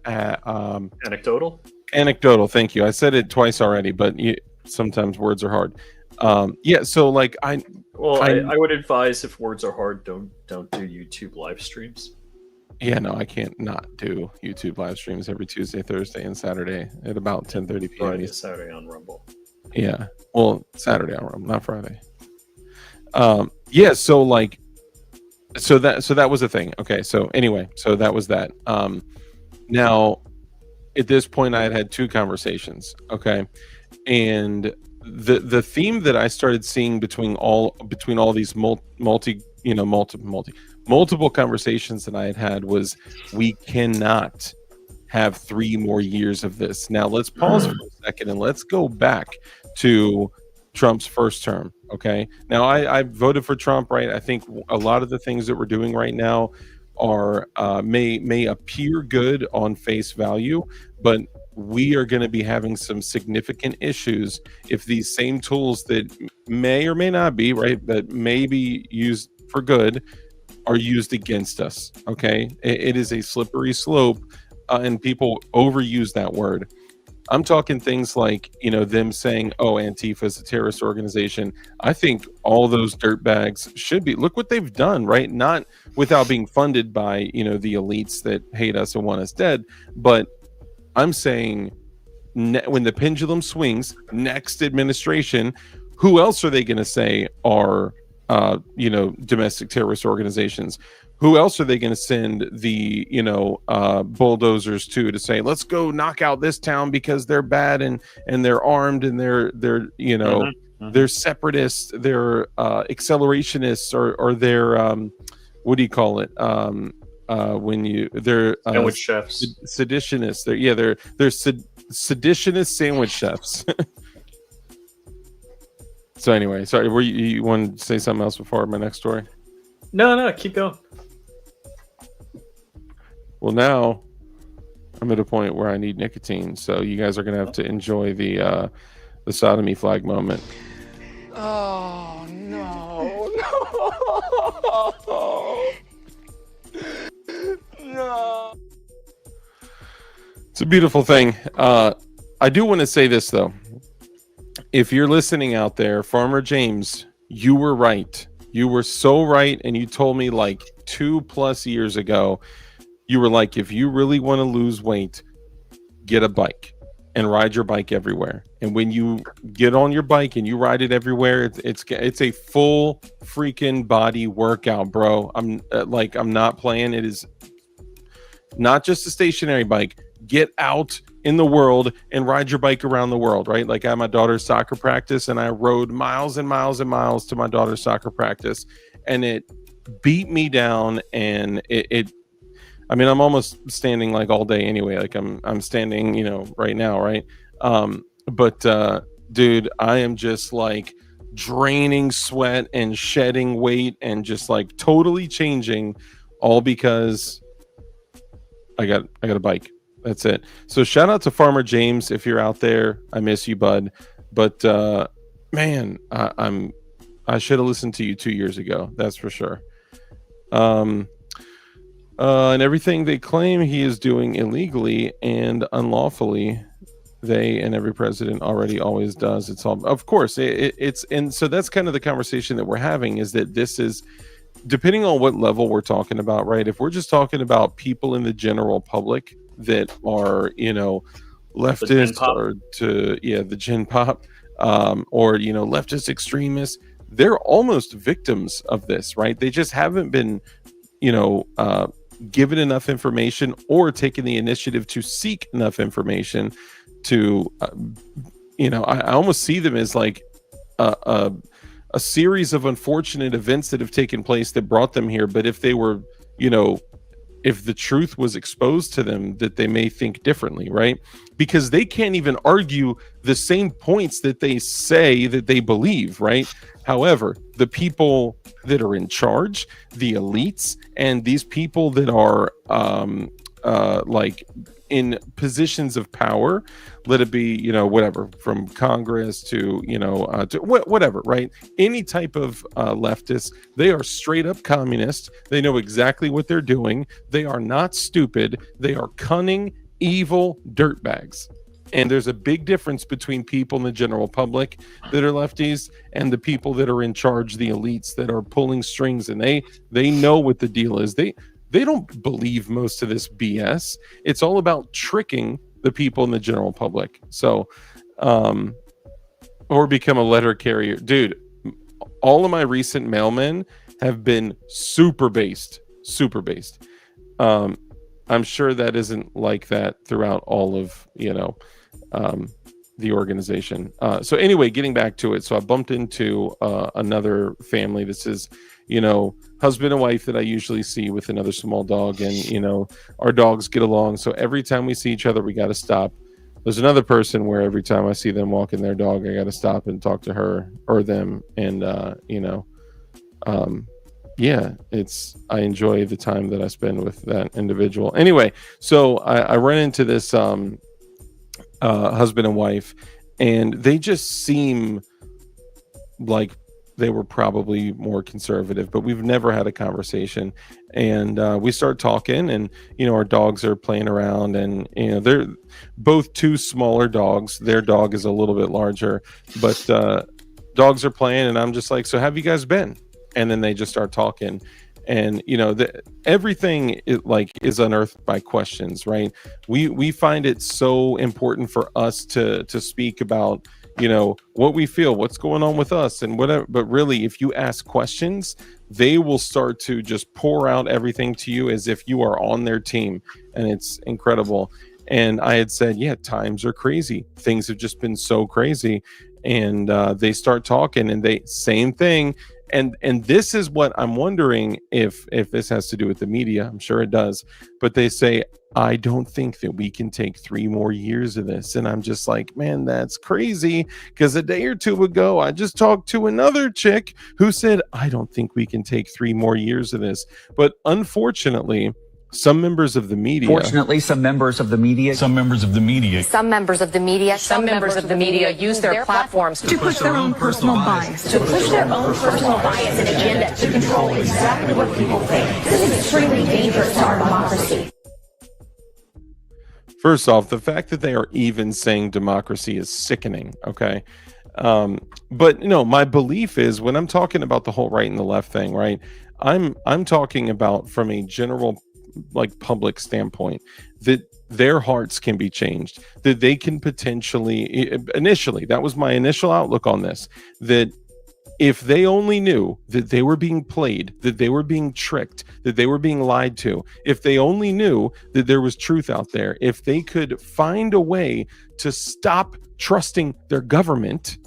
Anecdotal. Thank you. I said it twice already, but sometimes words are hard. So like I would advise, if words are hard, don't do YouTube live streams. Yeah, no, I can't not do YouTube live streams every Tuesday, Thursday, and Saturday at about 10:30 p.m. Friday, Saturday on Rumble. Yeah, well, Saturday on Rumble, not Friday. So that was a thing. Okay, so anyway, so that was that. Now, at this point, I had 2 conversations. Okay, and the theme that I started seeing between all these multiple conversations that I had was, we cannot have 3 more years of this. Now let's pause for a second and let's go back to Trump's first term. Okay. Now I voted for Trump, right? I think a lot of the things that we're doing right now are may appear good on face value, but we are going to be having some significant issues if these same tools that may or may not be, right, but may be used for good, are used against us. Okay. It is a slippery slope, and people overuse that word. I'm talking things like, them saying, oh, Antifa is a terrorist organization. I think all those dirtbags should be. Look what they've done, right? Not without being funded by, the elites that hate us and want us dead. But I'm saying, when the pendulum swings, next administration, who else are they going to say are, domestic terrorist organizations? Who else are they going to send the, bulldozers to say, let's go knock out this town because they're bad and they're armed and they're they're separatists, they're accelerationists, or they're what do you call it? They're sandwich chefs, seditionists. They're seditionist sandwich chefs. So anyway, sorry, you want to say something else before my next story? No, keep going. Well, now I'm at a point where I need nicotine, so you guys are gonna have to enjoy the sodomy flag moment. Oh no! No! It's a beautiful thing. I do want to say this, though. If you're listening out there, Farmer James, you were right. You were so right. And you told me like 2+ years ago, you were like, if you really want to lose weight, get a bike and ride your bike everywhere. And when you get on your bike and you ride it everywhere, it's a full freaking body workout, bro. I'm not playing. It is not just a stationary bike. Get out in the world and ride your bike around the world, right? Like I had my daughter's soccer practice and I rode miles and miles and miles to my daughter's soccer practice, and it beat me down. And I mean, I'm almost standing like all day anyway. Like I'm standing, right now, right? But dude, I am just like draining sweat and shedding weight and just like totally changing, all because I got a bike. That's it. So shout out to Farmer James if you're out there. I miss you, bud. But man, I should have listened to you 2 years ago. That's for sure. And everything they claim he is doing illegally and unlawfully, they and every president already always does. It's all, of course, it's, and so that's kind of the conversation that we're having, is that this is, depending on what level we're talking about, right? If we're just talking about people in the general public that are, leftist or the gen pop, or, leftist extremists, they're almost victims of this, right? They just haven't been, given enough information or taken the initiative to seek enough information to, I almost see them as like a series of unfortunate events that have taken place that brought them here. But if they were, if the truth was exposed to them, that they may think differently, right? Because they can't even argue the same points that they say that they believe, right? However, the people that are in charge, the elites, and these people that are like in positions of power, let it be, whatever, from Congress to, to whatever, right? Any type of leftist, they are straight up communist. They know exactly what they're doing. They are not stupid. They are cunning, evil dirtbags. And there's a big difference between people in the general public that are lefties and the people that are in charge, the elites that are pulling strings, and they know what the deal is. They don't believe most of this BS. It's all about tricking the people in the general public. So, or become a letter carrier. Dude, all of my recent mailmen have been super based. I'm sure that isn't like that throughout all of, the organization. So anyway, getting back to it. So I bumped into another family. This is, husband and wife that I usually see with another small dog, and our dogs get along. So every time we see each other, we got to stop. There's another person where every time I see them walking their dog, I got to stop and talk to her or them. And I enjoy the time that I spend with that individual. Anyway, so I ran into this husband and wife, and they just seem like they were probably more conservative, but we've never had a conversation. And we start talking, and our dogs are playing around, and they're both two smaller dogs. Their dog is a little bit larger, but dogs are playing, and I'm just like, so have you guys been? And then they just start talking, and everything is unearthed by questions, right? We find it so important for us to speak about what we feel, what's going on with us, and whatever. But really, if you ask questions, they will start to just pour out everything to you as if you are on their team, and it's incredible. And I had said, times are crazy, things have just been so crazy. And they start talking, and they same thing. And this is what I'm wondering if this has to do with the media. I'm sure it does. But they say, I don't think that we can take 3 more years of this. And I'm just like, man, that's crazy. Because a day or two ago, I just talked to another chick who said, I don't think we can take 3 more years of this. But unfortunately, some members of the media use their platforms to push their own personal bias, and agenda to control exactly what people think. This is extremely dangerous to our democracy. First off, the fact that they are even saying democracy is sickening. Okay. But no, my belief is when I'm talking about the whole right and the left thing, right? I'm talking about from a general like public standpoint that their hearts can be changed, that they can potentially initially, that was my initial outlook on this, that if they only knew that they were being played, that they were being tricked, that they were being lied to, if they only knew that there was truth out there, if they could find a way to stop trusting their government,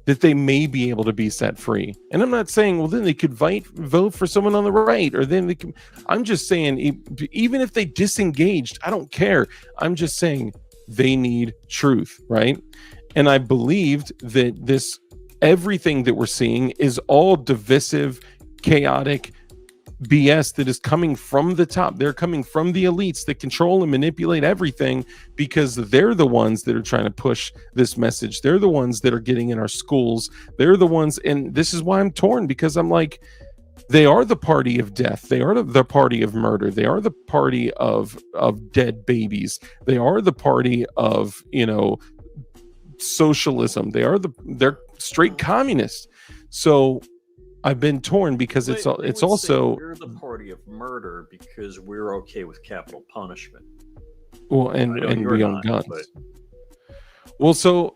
that they may be able to be set free. And I'm not saying, well, then they could vote for someone on the right, or then they can. I'm just saying, even if they disengaged, I don't care. I'm just saying they need truth, right? And I believed that everything that we're seeing is all divisive, chaotic BS that is coming from the top. They're coming from the elites that control and manipulate everything, because they're the ones that are trying to push this message. They're the ones that are getting in our schools. They're the ones, and this is why I'm torn, because I'm like, they are the party of death. They are the party of murder. They are the party of dead babies. They are the party of, socialism. They're straight communists. So I've been torn because it's also we're the party of murder because we're okay with capital punishment. Well, and we own guns. But... Well, so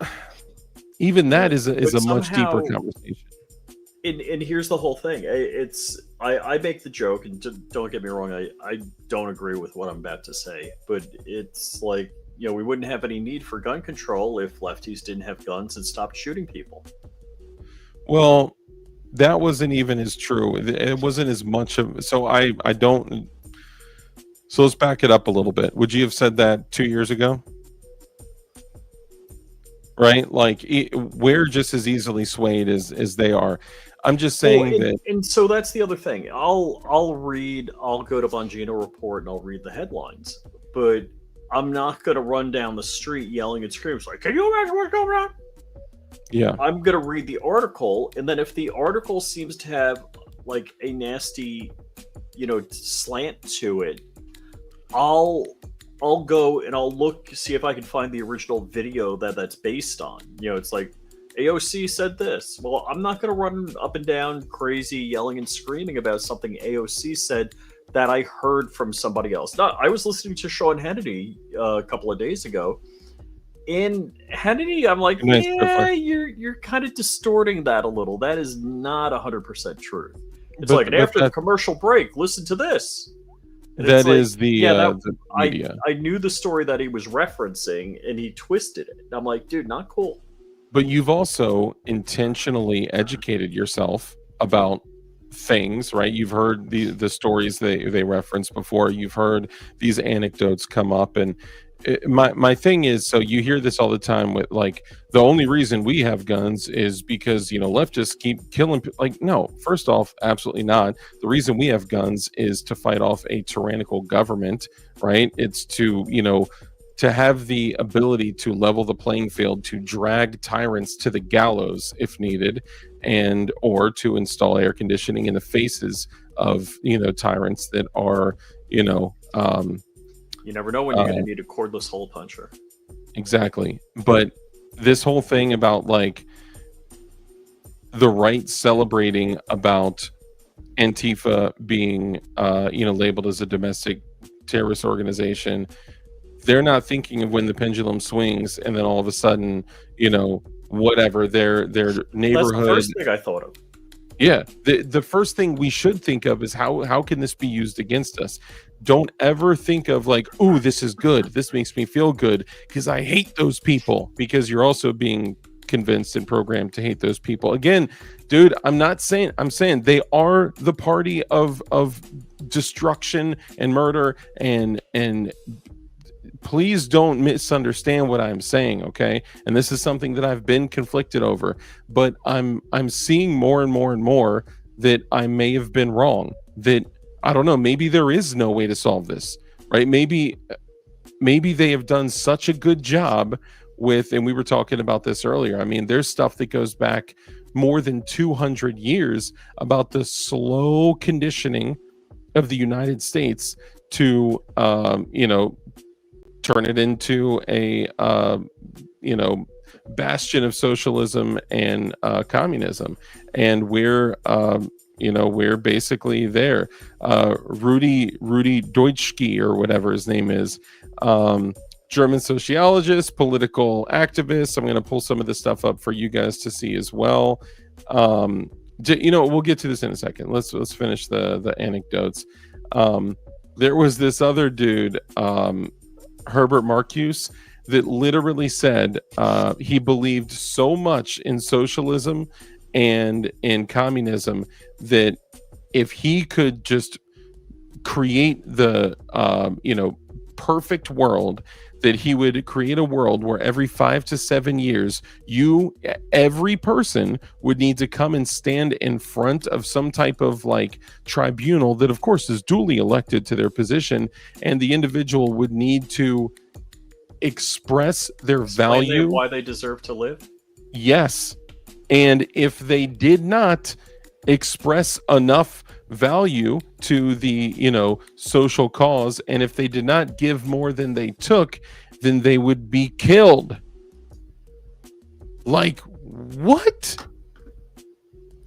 even that is a much deeper conversation. And here's the whole thing. I make the joke, and don't get me wrong, I don't agree with what I'm about to say, but it's like, we wouldn't have any need for gun control if lefties didn't have guns and stopped shooting people. Well, that wasn't even as true. It wasn't as much of. So I don't. So let's back it up a little bit. Would you have said that 2 years ago? Right, like we're just as easily swayed as they are. I'm just saying that. And so that's the other thing. I'll go to Bongino Report and I'll read the headlines, but I'm not going to run down the street yelling and screaming like, "Can you imagine what's going on?" Yeah. I'm going to read the article, and then if the article seems to have like a nasty, slant to it, I'll go and I'll see if I can find the original video that's based on. It's like AOC said this. Well, I'm not going to run up and down crazy yelling and screaming about something AOC said that I heard from somebody else. I was listening to Sean Hannity a couple of days ago. In Hannity, I'm like, you're kind of distorting that a little. That is not 100% true. It's like, and after the commercial break, listen to this. And that is the media. I knew the story that he was referencing, and he twisted it. And I'm like, dude, not cool. But you've also intentionally educated yourself about things, right? You've heard the stories they referenced before. You've heard these anecdotes come up, and my thing is, so you hear this all the time with like, the only reason we have guns is because leftists keep killing. Like, no, first off, absolutely not. The reason we have guns is to fight off a tyrannical government, right? It's to to have the ability to level the playing field, to drag tyrants to the gallows if needed, and or to install air conditioning in the faces of tyrants that are you never know when you're going to need a cordless hole puncher. Exactly. But this whole thing about like the right celebrating about Antifa being labeled as a domestic terrorist organization, they're not thinking of when the pendulum swings and then all of a sudden, whatever their neighborhood. That's the first thing I thought of. Yeah, the first thing we should think of is how can this be used against us? Don't ever think of like, ooh, this is good. This makes me feel good because I hate those people, because you're also being convinced and programmed to hate those people. Again, dude, I'm saying they are the party of destruction and murder, and please don't misunderstand what I'm saying, okay? And this is something that I've been conflicted over, but I'm seeing more and more and more that I may have been wrong, that I don't know, maybe there is no way to solve this, right? Maybe they have done such a good job with, and we were talking about this earlier, I mean, there's stuff that goes back more than 200 years about the slow conditioning of the United States to turn it into a bastion of socialism and communism, and we're basically there. Rudy Deutschke, or whatever his name is, German sociologist, political activist. I'm going to pull some of this stuff up for you guys to see as well. We'll get to this in a second. Let's finish the anecdotes. There was this other dude, Herbert Marcuse, that literally said he believed so much in socialism and in communism that if he could just create the perfect world, that he would create a world where every 5 to 7 years, every person would need to come and stand in front of some type of like tribunal that of course is duly elected to their position, and the individual would need to express their value, why they deserve to live. Yes. And if they did not express enough value to the social cause, and if they did not give more than they took, then they would be killed. Like, what?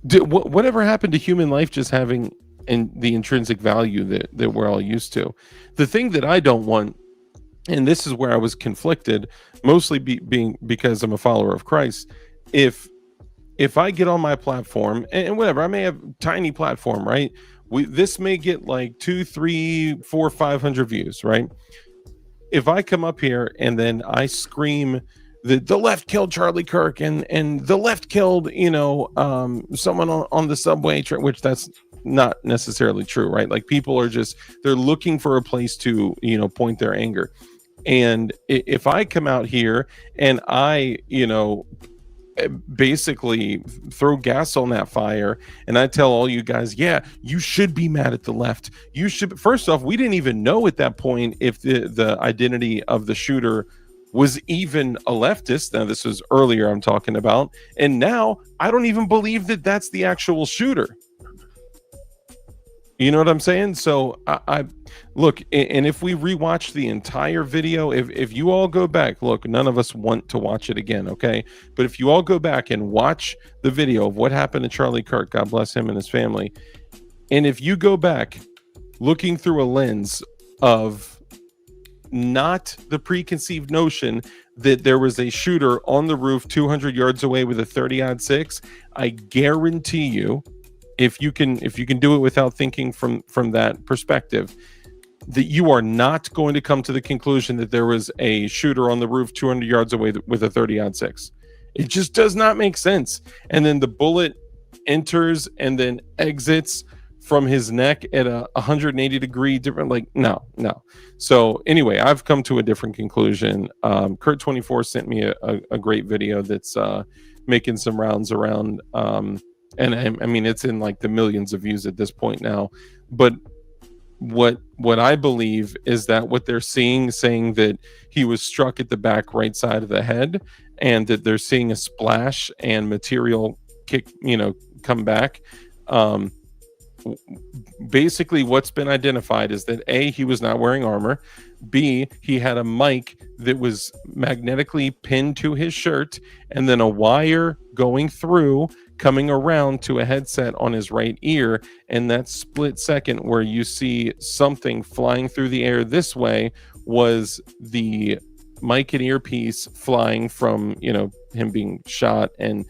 Whatever happened to human life just having the intrinsic value that we're all used to? The thing that I don't want, and this is where I was conflicted, mostly being because I'm a follower of Christ, if I get on my platform and whatever, I may have a tiny platform, right? This may get like 200, 300, 400, 500 views, right? If I come up here and then I scream that the left killed Charlie Kirk and the left killed, someone on the subway, which that's not necessarily true, right? Like people are they're looking for a place to, point their anger. And if I come out here and I, basically throw gas on that fire and I tell all you guys, yeah, you should be mad at the left. You should. First off, we didn't even know at that point if the identity of the shooter was even a leftist. Now this was earlier I'm talking about, and now I don't even believe that that's the actual shooter. You know what I'm saying? So I look, and if we rewatch the entire video, if you all go back, look, none of us want to watch it again, okay? But if you all go back and watch the video of what happened to Charlie Kirk, God bless him and his family, and if you go back looking through a lens of not the preconceived notion that there was a shooter on the roof 200 yards away with a 30-06, I guarantee you, if you can do it without thinking from that perspective, that you are not going to come to the conclusion that there was a shooter on the roof 200 yards away with a 30-06. It just does not make sense. And then the bullet enters and then exits from his neck at a 180 degree different, like, no. So anyway, I've come to a different conclusion. Kurt24 sent me a great video that's making some rounds around, and I mean, it's in like the millions of views at this point now. But what I believe is that what they're saying that he was struck at the back right side of the head, and that they're seeing a splash and material kick, come back. Basically, what's been identified is that A, he was not wearing armor. B, he had a mic that was magnetically pinned to his shirt, and then a wire going through, coming around to a headset on his right ear. And that split second where you see something flying through the air this way was the mic and earpiece flying from, him being shot and,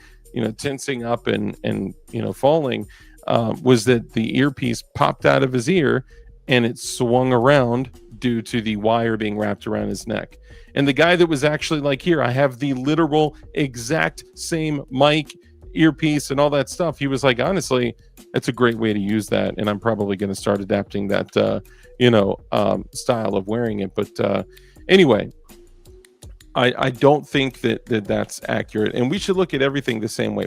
tensing up and falling. Was that the earpiece popped out of his ear and it swung around due to the wire being wrapped around his neck. And the guy that was actually like, here, I have the literal exact same mic, earpiece, and all that stuff. He was like, honestly, it's a great way to use that. And I'm probably going to start adapting that, style of wearing it. But anyway, I don't think that's accurate, and we should look at everything the same way.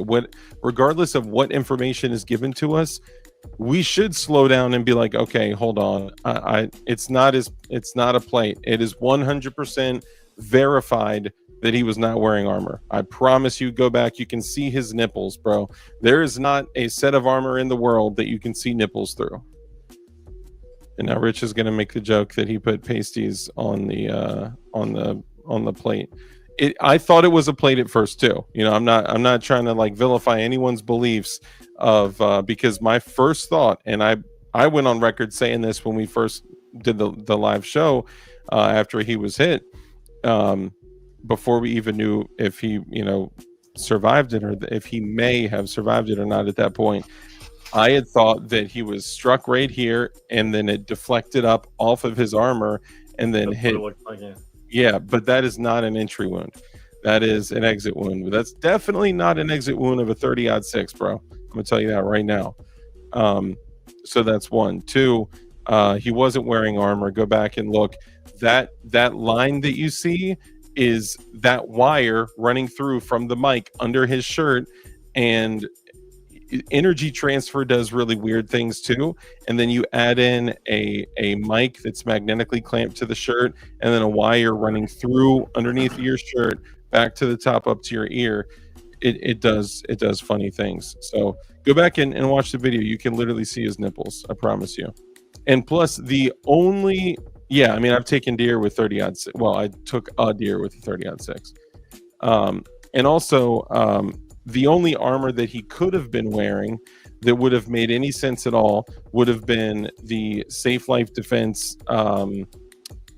Regardless of what information is given to us, we should slow down and be like, okay, hold on. It's not a plate. It is 100% verified that he was not wearing armor. I promise you, go back, you can see his nipples, bro. There is not a set of armor in the world that you can see nipples through. And now Rich is going to make the joke that he put pasties on the plate. I thought it was a plate at first too. You know, I'm not trying to like vilify anyone's beliefs of because my first thought, and I went on record saying this when we first did the live show after he was hit, before we even knew if he, you know, survived it or if he may have survived it or not at that point. I had thought that he was struck right here and then it deflected up off of his armor and then hit. Yeah, but that is not an entry wound. That is an exit wound. That's definitely not an exit wound of a 30-06, bro. I'm gonna tell you that right now. So that's one. Two, he wasn't wearing armor. Go back and look. That line that you see is that wire running through from the mic under his shirt, and energy transfer does really weird things too. And then you add in a mic that's magnetically clamped to the shirt, and then a wire running through underneath your shirt back to the top up to your ear. It does funny things. So go back and watch the video. You can literally see his nipples, I promise you. And plus the only, yeah, I mean, I've taken deer with 30-06. Well, I took a deer with a 30-06. And also the only armor that he could have been wearing that would have made any sense at all would have been the Safe Life Defense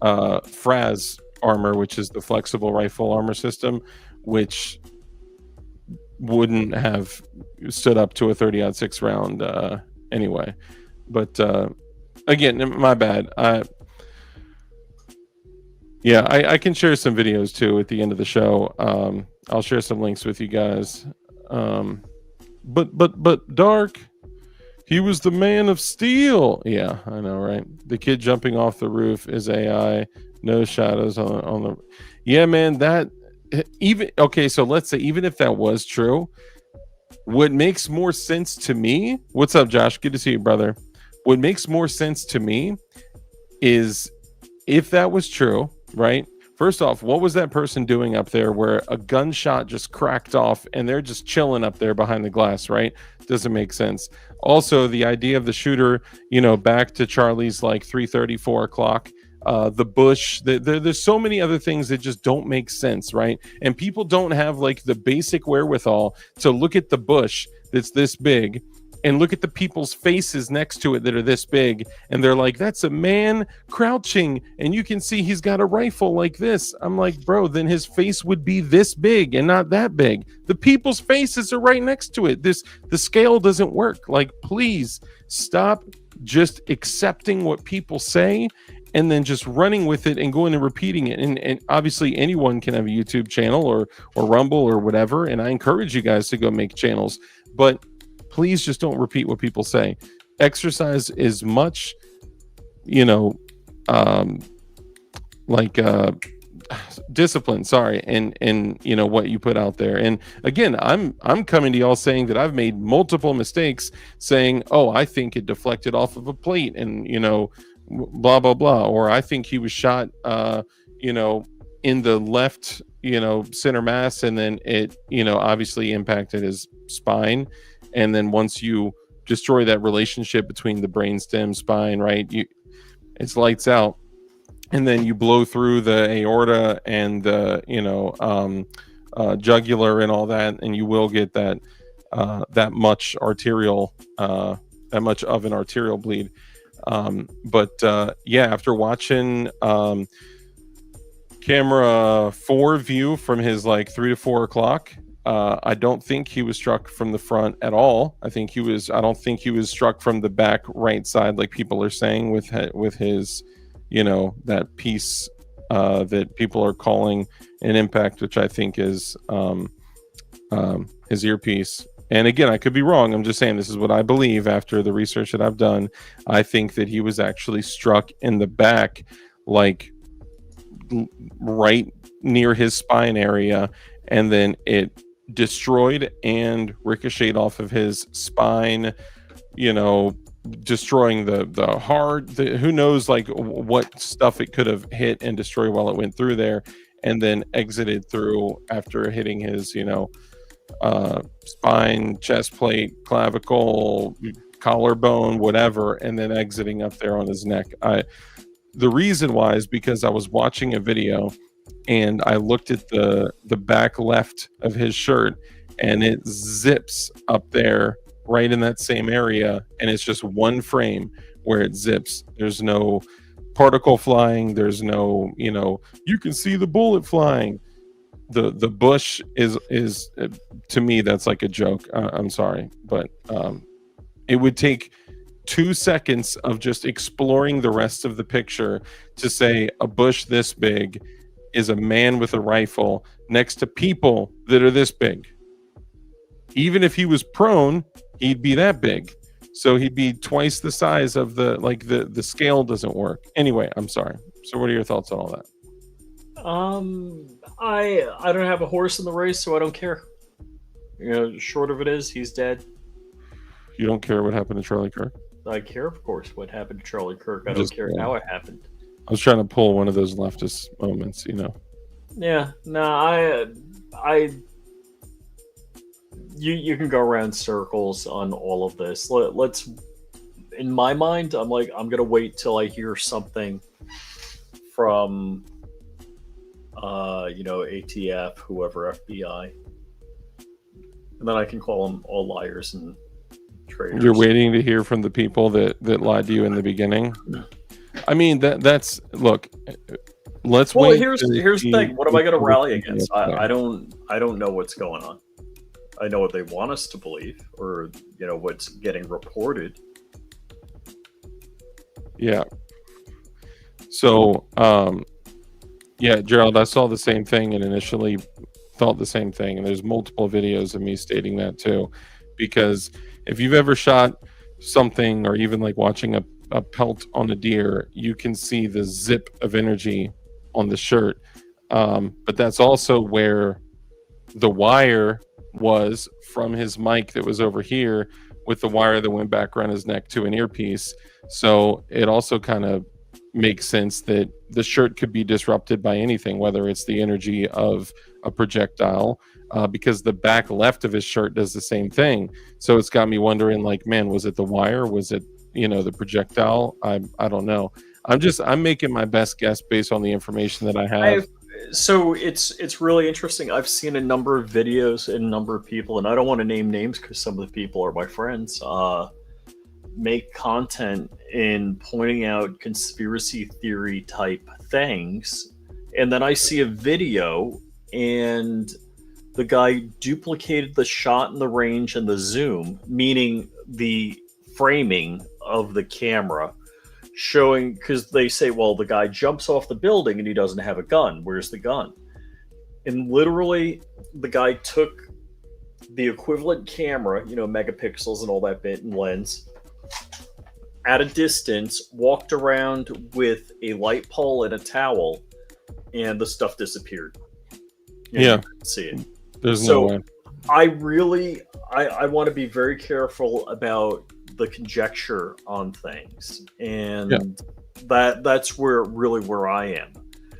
Fraz armor, which is the flexible rifle armor system, which wouldn't have stood up to a 30-06 round anyway. But again, my bad. I can share some videos too at the end of the show. I'll share some links with you guys. But Dark, he was the man of steel. Yeah, I know, right? The kid jumping off the roof is AI. No shadows on the. Yeah, man. That even okay. So let's say even if that was true, what makes more sense to me? What's up, Josh? Good to see you, brother. What makes more sense to me is if that was true, right? First off, what was that person doing up there where a gunshot just cracked off and they're just chilling up there behind the glass, right? Doesn't make sense. Also, the idea of the shooter, you know, back to Charlie's like 3:30, 4 o'clock, the bush, there's so many other things that just don't make sense, right? And people don't have like the basic wherewithal to look at the bush that's this big and look at the people's faces next to it that are this big, and they're like, that's a man crouching and you can see he's got a rifle like this. I'm like, bro, then his face would be this big and not that big. The people's faces are right next to it. The scale doesn't work. Like, please stop just accepting what people say and then just running with it and going and repeating it. And obviously anyone can have a YouTube channel or Rumble or whatever, and I encourage you guys to go make channels, but please just don't repeat what people say. Exercise as much, you know, discipline, sorry, and you know what you put out there. And again, I'm coming to y'all saying that I've made multiple mistakes saying, oh, I think it deflected off of a plate and, you know, blah, blah, blah. Or I think he was shot, you know, in the left, you know, center mass, and then it, you know, obviously impacted his spine. And then once you destroy that relationship between the brainstem, spine, right, it's lights out. And then you blow through the aorta and the, you know, jugular and all that, and you will get that that much arterial, that much of an arterial bleed. Yeah, after watching camera 4 view from his like 3 to 4 o'clock. I don't think he was struck from the front at all. I don't think he was struck from the back right side, like people are saying with his, you know, that piece that people are calling an impact, which I think is his earpiece. And again, I could be wrong. I'm just saying this is what I believe after the research that I've done. I think that he was actually struck in the back, like right near his spine area, and then it destroyed and ricocheted off of his spine, you know, destroying the heart, who knows like what stuff it could have hit and destroyed while it went through there, and then exited through after hitting his, you know, spine, chest plate, clavicle, collarbone, whatever, and then exiting up there on his neck. The reason why is because I was watching a video and I looked at the back left of his shirt, and it zips up there right in that same area, and it's just one frame where it zips. There's no particle flying, there's no, you can see the bullet flying. The bush is to me, that's like a joke. I'm sorry, but it would take 2 seconds of just exploring the rest of the picture to say a bush this big is a man with a rifle next to people that are this big. Even if he was prone, he'd be that big. So he'd be twice the size of the scale doesn't work. Anyway, I'm sorry. So what are your thoughts on all that? I don't have a horse in the race, so I don't care. Short of it is, he's dead. You don't care what happened to Charlie Kirk? I care, of course, what happened to Charlie Kirk. I don't care how it happened. I was trying to pull one of those leftist moments, Yeah, no, you can go around circles on all of this. Let's, in my mind, I'm gonna wait till I hear something from, ATF, whoever, FBI, and then I can call them all liars and traitors. You're waiting to hear from the people that lied to you in the beginning. I mean, that's look. Let's wait. Well, here's the thing. What am I going to rally against? I don't know what's going on. I know what they want us to believe, or what's getting reported. Yeah. So, yeah, Gerald, I saw the same thing and initially thought the same thing. And there's multiple videos of me stating that too, because if you've ever shot something, or even like watching a pelt on a deer, you can see the zip of energy on the shirt. But that's also where the wire was from his mic that was over here, with the wire that went back around his neck to an earpiece. So it also kind of makes sense that the shirt could be disrupted by anything, whether it's the energy of a projectile, because the back left of his shirt does the same thing. So it's got me wondering, like, man, was it the wire? Was it, the projectile? I don't know. I'm making my best guess based on the information that I have. So it's really interesting. I've seen a number of videos and a number of people, and I don't want to name names because some of the people are my friends, make content in pointing out conspiracy theory type things. And then I see a video and the guy duplicated the shot and the range and the zoom, meaning the framing of the camera, showing, because they say, well, the guy jumps off the building and he doesn't have a gun. Where's the gun? And literally, the guy took the equivalent camera, megapixels and all that bit and lens, at a distance, walked around with a light pole and a towel, and the stuff disappeared. You couldn't see it. There's no way. I want to be very careful about the conjecture on things, and that's where I am.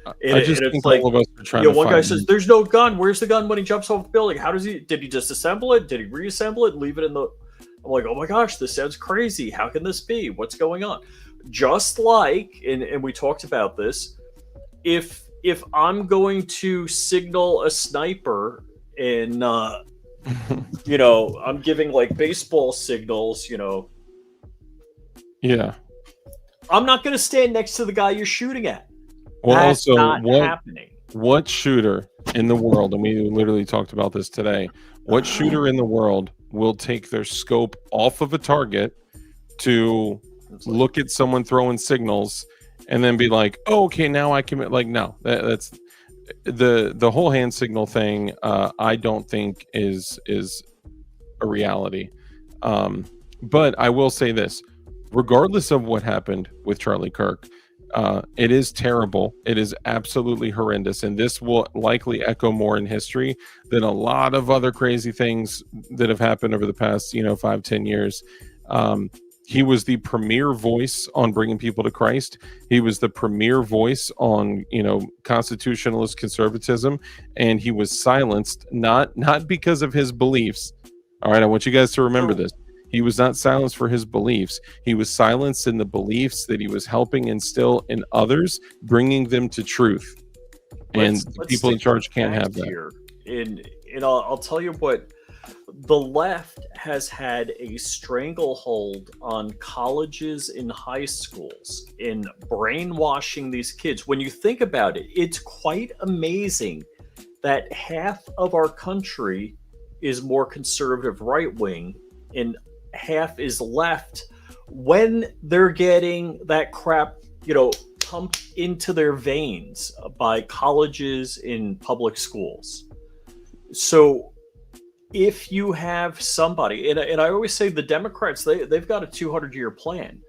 I just think all of us are trying to one find guy says there's no gun. Where's the gun when he jumps off the building? Did he disassemble it? Did he reassemble it? Leave it in the? I'm like, oh my gosh, this sounds crazy. How can this be? What's going on? Just like, and we talked about this, if I'm going to signal a sniper and I'm giving like baseball signals, Yeah. I'm not going to stand next to the guy you're shooting at. Well, That's also, not happening. What shooter in the world, and we literally talked about this today, what shooter in the world will take their scope off of a target to look at someone throwing signals and then be like, oh, okay, now I can, like, no, that's the whole hand signal thing. I don't think is a reality. But I will say this, regardless of what happened with Charlie Kirk, it is terrible. It is absolutely horrendous. And this will likely echo more in history than a lot of other crazy things that have happened over the past, 5-10 years. He was the premier voice on bringing people to Christ. He was the premier voice on, constitutionalist conservatism. And he was silenced, not because of his beliefs. All right. I want you guys to remember this. He was not silenced for his beliefs. He was silenced in the beliefs that he was helping instill in others, bringing them to truth. And the people in charge can't have that. Here. And I'll tell you what, the left has had a stranglehold on colleges and high schools in brainwashing these kids. When you think about it, it's quite amazing that half of our country is more conservative right-wing and half is left, when they're getting that crap, pumped into their veins by colleges and public schools. So if you have somebody, and I always say the Democrats, they've got a 200-year plan,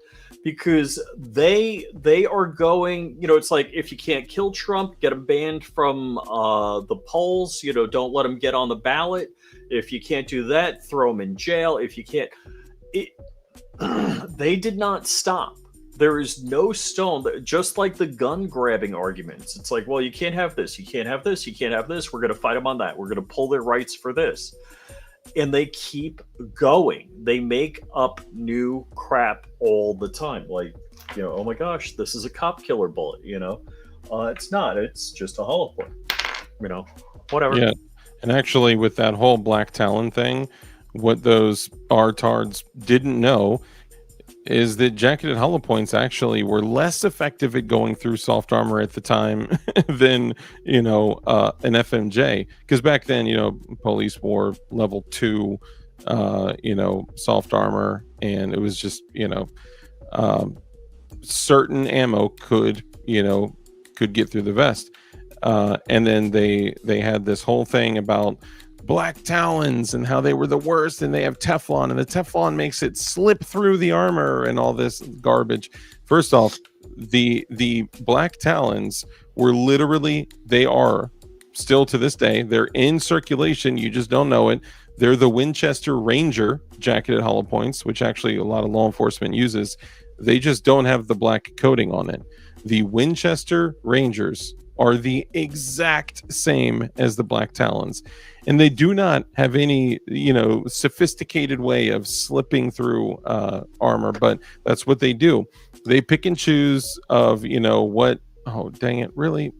because they are going, it's like, if you can't kill Trump, get him banned from the polls, don't let him get on the ballot. If you can't do that, throw him in jail. If you can't, they did not stop. There is no stone, just like the gun grabbing arguments. It's like, well, you can't have this, you can't have this, you can't have this. We're going to fight them on that. We're going to pull their rights for this. And they keep going. They make up new crap all the time. Like, oh my gosh, this is a cop killer bullet, it's not. It's just a hollow point, whatever. Yeah. And actually, with that whole Black Talon thing, what those artards didn't know is that jacketed hollow points actually were less effective at going through soft armor at the time than an FMJ, because back then police wore level 2 soft armor, and it was just certain ammo could get through the vest, and then they had this whole thing about Black Talons and how they were the worst, and they have Teflon, and the Teflon makes it slip through the armor and all this garbage. First off, the Black Talons were literally, they are still to this day, they're in circulation, you just don't know it. They're the Winchester Ranger jacketed hollow points, which actually a lot of law enforcement uses. They just don't have the black coating on it. The Winchester Rangers are the exact same as the Black Talons, and they do not have any sophisticated way of slipping through armor, but that's what they do. They pick and choose of what. Oh dang it, really?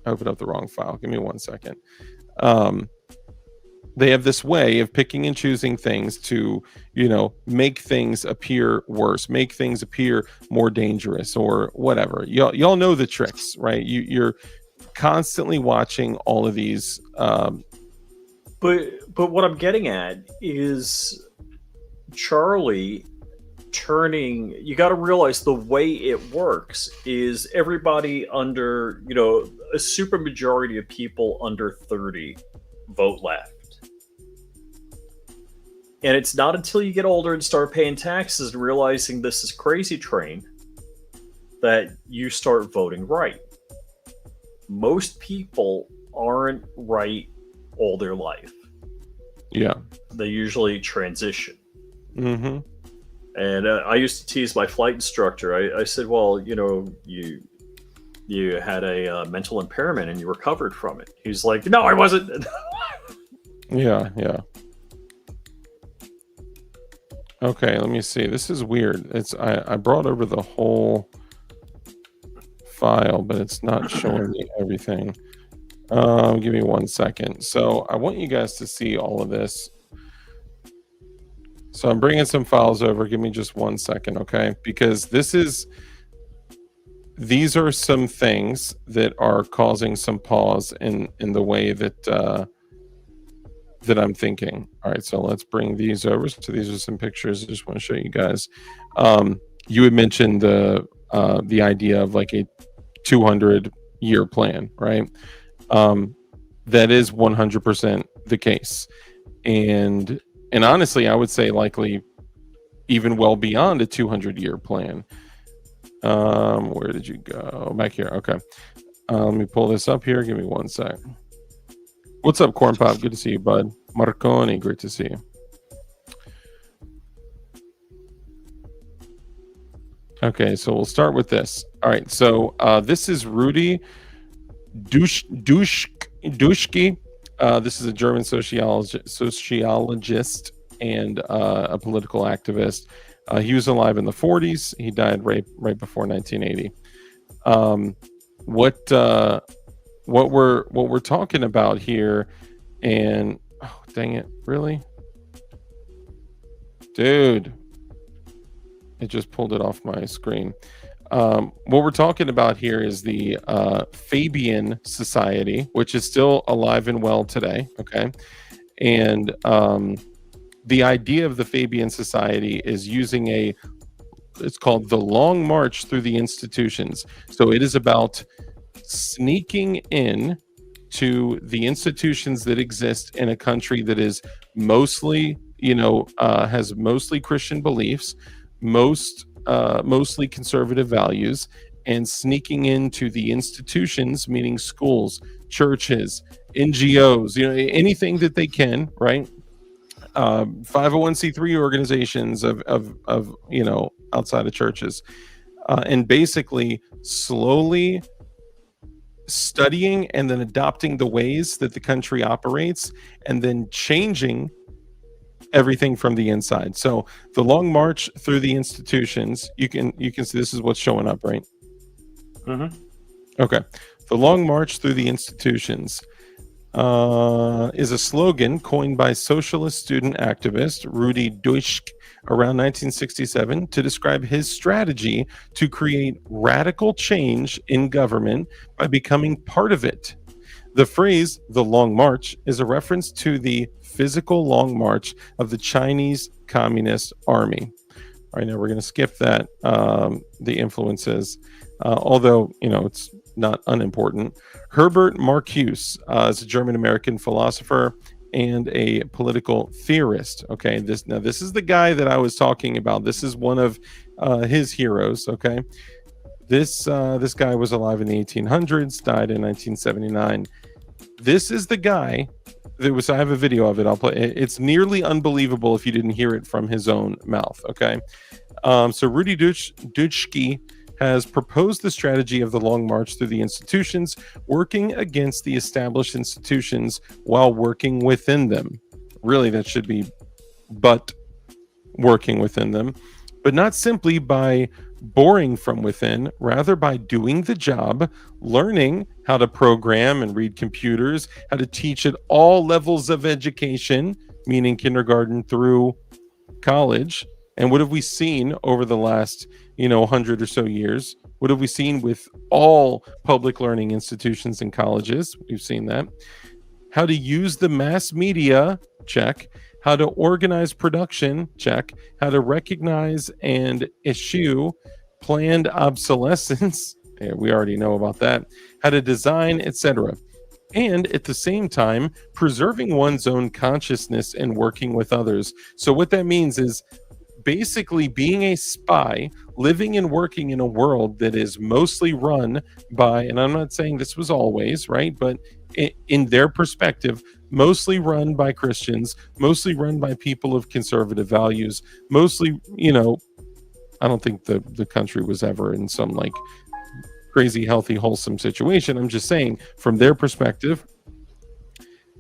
I opened up the wrong file. Give me 1 second. They have this way of picking and choosing things to make things appear worse, make things appear more dangerous, or whatever. Y'all know the tricks, right? You're constantly watching all of these. But what I'm getting at is Charlie turning. You got to realize the way it works is everybody under, a super majority of people under 30 vote left. And it's not until you get older and start paying taxes and realizing this is crazy train that you start voting right. Most people aren't right all their life. Yeah. They usually transition. Mm-hmm. And I used to tease my flight instructor. I said, well, you had a mental impairment and you recovered from it. He's like, no, I wasn't. Yeah. Okay, let me see. This is weird. I brought over the whole file, but it's not showing me everything. Give me 1 second. So I want you guys to see all of this. So I'm bringing some files over. Give me just 1 second, okay? Because these are some things that are causing some pause in the way that that I'm thinking. All right, so let's bring these over. So these are some pictures I just want to show you guys. You had mentioned the idea of like a 200-year plan, right? That is 100% the case, and honestly, I would say likely even well beyond a 200-year plan. Where did you go? Back here. Okay. Let me pull this up here. Give me 1 sec. What's up, Corn Pop? Good to see you, bud. Marconi, great to see you. Okay, so we'll start with this. All right, so this is Rudy Duschke. This is a German sociologist, and a political activist. He was alive in the 40s. He died right before 1980. What we're talking about here, and oh dang it, really, dude, it just pulled it off my screen. What we're talking about here is the Fabian Society, which is still alive and well today. Okay, and the idea of the Fabian Society is using it's called the Long March through the institutions. So it is about sneaking in to the institutions that exist in a country that is mostly, has mostly Christian beliefs, mostly conservative values, and sneaking into the institutions, meaning schools, churches, NGOs, anything that they can, right? 501c3 organizations of outside of churches, and basically slowly studying and then adopting the ways that the country operates, and then changing everything from the inside. So the Long March through the institutions, you can see this is what's showing up, right? Mm-hmm. Okay. The Long March through the institutions is a slogan coined by socialist student activist Rudi Dutschke around 1967 to describe his strategy to create radical change in government by becoming part of it. The phrase, the Long March, is a reference to the physical long march of the Chinese Communist Army. All right, now we're going to skip that, the influences, although, it's not unimportant. Herbert Marcuse is a German-American philosopher and a political theorist. Okay, this is the guy that I was talking about. This is one of his heroes. Okay, this guy was alive in the 1800s, died in 1979. This is the guy that was. I have a video of it. I'll play. It's nearly unbelievable if you didn't hear it from his own mouth. Okay, so Rudi Dutschke has proposed the strategy of the Long March through the institutions, working against the established institutions while working within them. Really, that should be but working within them, but not simply by boring from within, rather by doing the job, learning how to program and read computers, how to teach at all levels of education, meaning kindergarten through college. And what have we seen over the last 100 or so years? What have we seen with all public learning institutions and colleges? We've seen that. How to use the mass media, check. How to organize production, check. How to recognize and eschew planned obsolescence. We already know about that. How to design, etc. And at the same time, preserving one's own consciousness and working with others. So what that means is basically being a spy, living and working in a world that is mostly run by, and I'm not saying this was always, right, but in their perspective, mostly run by Christians, mostly run by people of conservative values, mostly, I don't think the country was ever in some like crazy, healthy, wholesome situation. I'm just saying from their perspective,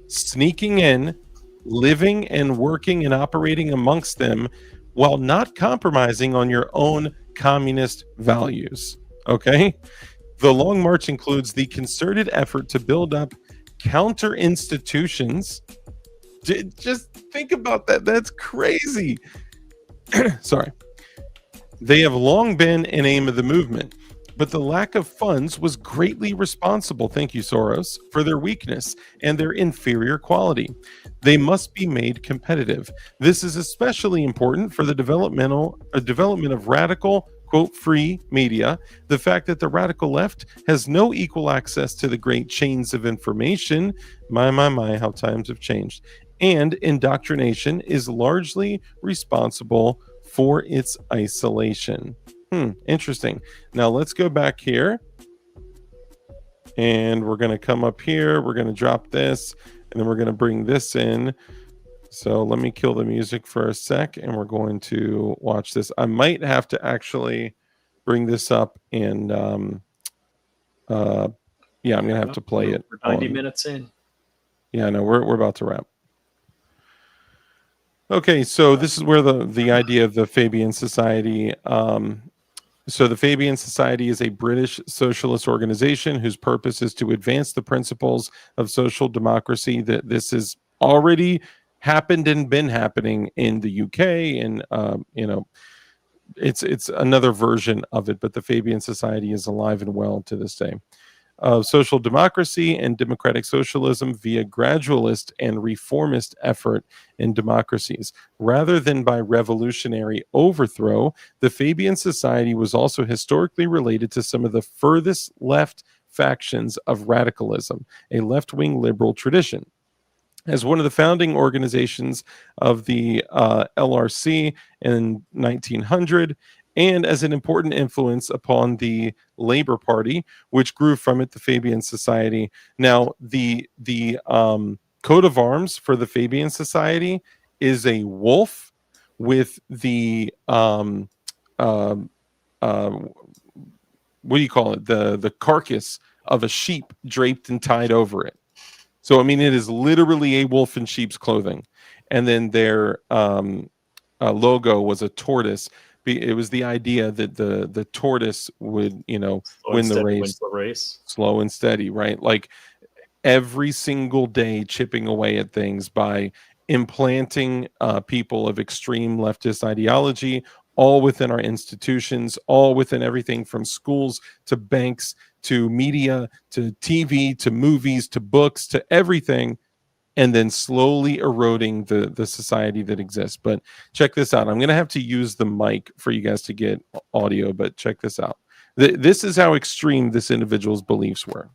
sneaking in, living and working and operating amongst them while not compromising on your own communist values. Okay? The Long March includes the concerted effort to build up counter institutions. Just think about that. That's crazy. Sorry. They have long been an aim of the movement, but the lack of funds was greatly responsible, thank you, Soros, for their weakness and their inferior quality. They must be made competitive. This is especially important for the development of radical, quote, free media. The fact that the radical left has no equal access to the great chains of information, my, how times have changed, and indoctrination is largely responsible for its isolation. Interesting. Now let's go back here. And we're going to come up here. We're going to drop this. And then we're going to bring this in. So let me kill the music for a sec. And we're going to watch this. I might have to actually bring this up. And I'm going to have to play it. We're 90 minutes in. Yeah, no, we're about to wrap. Okay, so this is where the idea of the Fabian Society. So the Fabian Society is a British socialist organization whose purpose is to advance the principles of social democracy. That this has already happened and been happening in the UK, and it's another version of it. But the Fabian Society is alive and well to this day. Of social democracy and democratic socialism via gradualist and reformist effort in democracies. Rather than by revolutionary overthrow, the Fabian Society was also historically related to some of the furthest left factions of radicalism, a left wing liberal tradition. As one of the founding organizations of the LRC in 1900, and as an important influence upon the Labor Party, which grew from it, the Fabian Society. Now, the coat of arms for the Fabian Society is a wolf with the uh, what do you call it? The carcass of a sheep draped and tied over it. So I mean, it is literally a wolf in sheep's clothing, and then their logo was a tortoise. It was the idea that the tortoise would win the race, slow and steady, right? Like every single day, chipping away at things by implanting people of extreme leftist ideology, all within our institutions, all within everything from schools to banks to media to TV to movies to books to everything, and then slowly eroding the society that exists. But check this out. I'm going to have to use the mic for you guys to get audio, but check this out. This is how extreme this individual's beliefs were.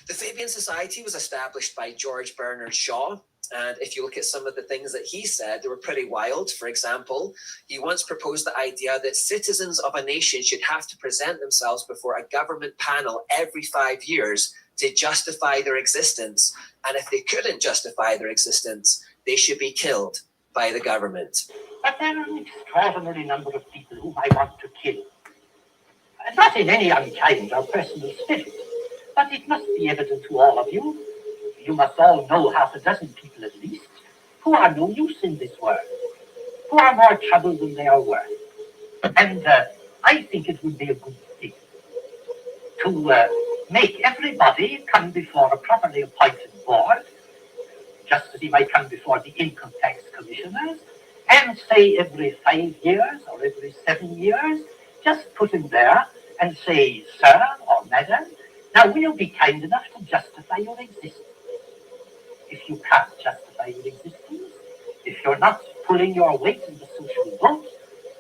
The Fabian Society was established by George Bernard Shaw. And if you look at some of the things that he said, they were pretty wild. For example, he once proposed the idea that citizens of a nation should have to present themselves before a government panel every 5 years to justify their existence. And if they couldn't justify their existence, they should be killed by the government. But there are an extraordinary number of people whom I want to kill. Not in any unkind or personal spirit, but it must be evident to all of you. You must all know half a dozen people at least who are no use in this world, who are more trouble than they are worth. And I think it would be a good thing to make everybody come before a properly appointed board, just as he might come before the income tax commissioners, and say every 5 years or every 7 years, just put him there and say, sir or madam, now will you be kind enough to justify your existence? If you can't justify your existence, if you're not pulling your weight in the social vote,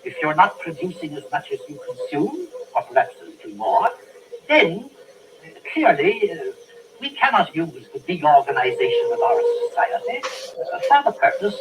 if you're not producing as much as you consume, or perhaps a little more, then clearly we cannot use the big organization of our society for the purpose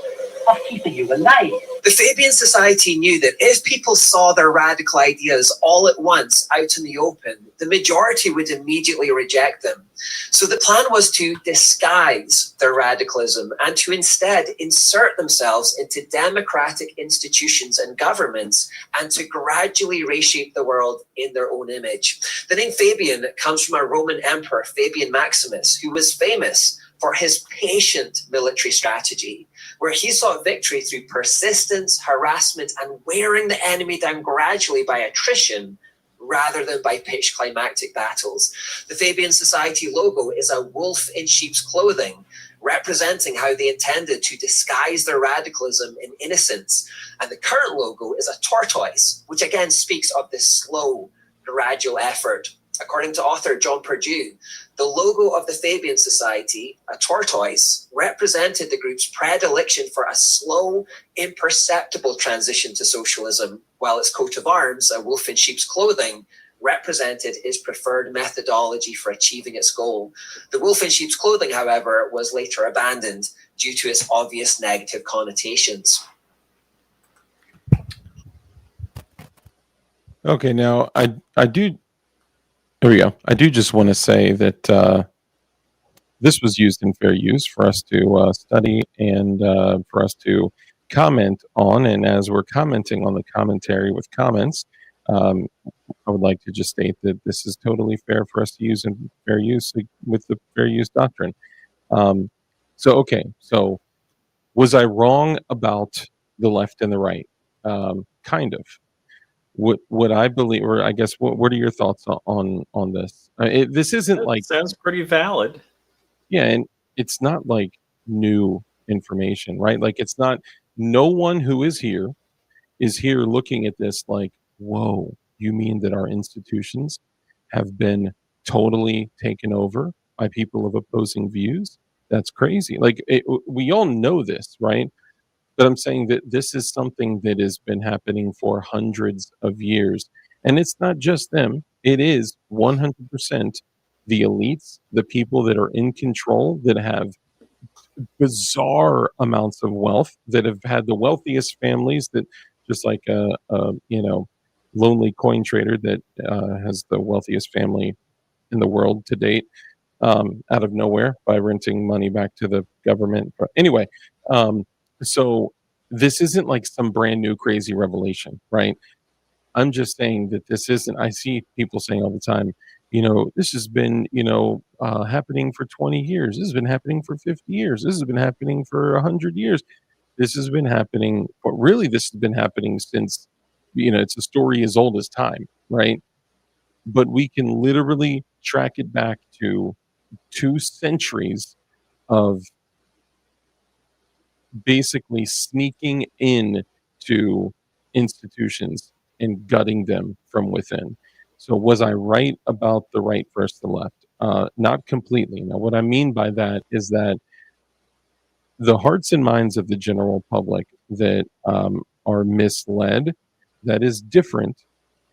of keeping you alive. The Fabian Society knew that if people saw their radical ideas all at once out in the open, the majority would immediately reject them. So the plan was to disguise their radicalism and to instead insert themselves into democratic institutions and governments and to gradually reshape the world in their own image. The name Fabian comes from a Roman emperor, Fabian Maximus, who was famous for his patient military strategy, where he sought victory through persistence, harassment, and wearing the enemy down gradually by attrition rather than by pitched climactic battles. The Fabian Society logo is a wolf in sheep's clothing, representing how they intended to disguise their radicalism in innocence. And the current logo is a tortoise, which again speaks of this slow, gradual effort. According to author John Purdue, the logo of the Fabian Society, a tortoise, represented the group's predilection for a slow, imperceptible transition to socialism, while its coat of arms, a wolf in sheep's clothing, represented its preferred methodology for achieving its goal. The wolf in sheep's clothing, however, was later abandoned due to its obvious negative connotations. Okay, now I do. There we go. I do just want to say that this was used in fair use for us to study and for us to comment on. And as we're commenting on the commentary with comments, I would like to just state that this is totally fair for us to use in fair use with the fair use doctrine. So was I wrong about the left and the right? Kind of. What I believe, or I guess, what are your thoughts on this? This isn't That like, sounds pretty valid. yeah, and it's not like new information, right? Like, it's not, no one who is here looking at this like, whoa, you mean that our institutions have been totally taken over by people of opposing views? That's crazy. Like, we all know this, right? But I'm saying that this is something that has been happening for hundreds of years. And it's not just them, it is 100% the elites, the people that are in control, that have bizarre amounts of wealth, that have had the wealthiest families, that just like lonely coin trader that has the wealthiest family in the world to date, out of nowhere by renting money back to the government. But anyway, so this isn't like some brand new crazy revelation, right? I'm just saying that this isn't. I see people saying all the time, this has been, happening for 20 years. This has been happening for 50 years. This has been happening for 100 years. This has been happening. But really, this has been happening since, it's a story as old as time, right? But we can literally track it back to 2 centuries of basically sneaking in to institutions and gutting them from within. So was I right about the right versus the left? Not completely. Now, what I mean by that is that the hearts and minds of the general public that are misled, that is different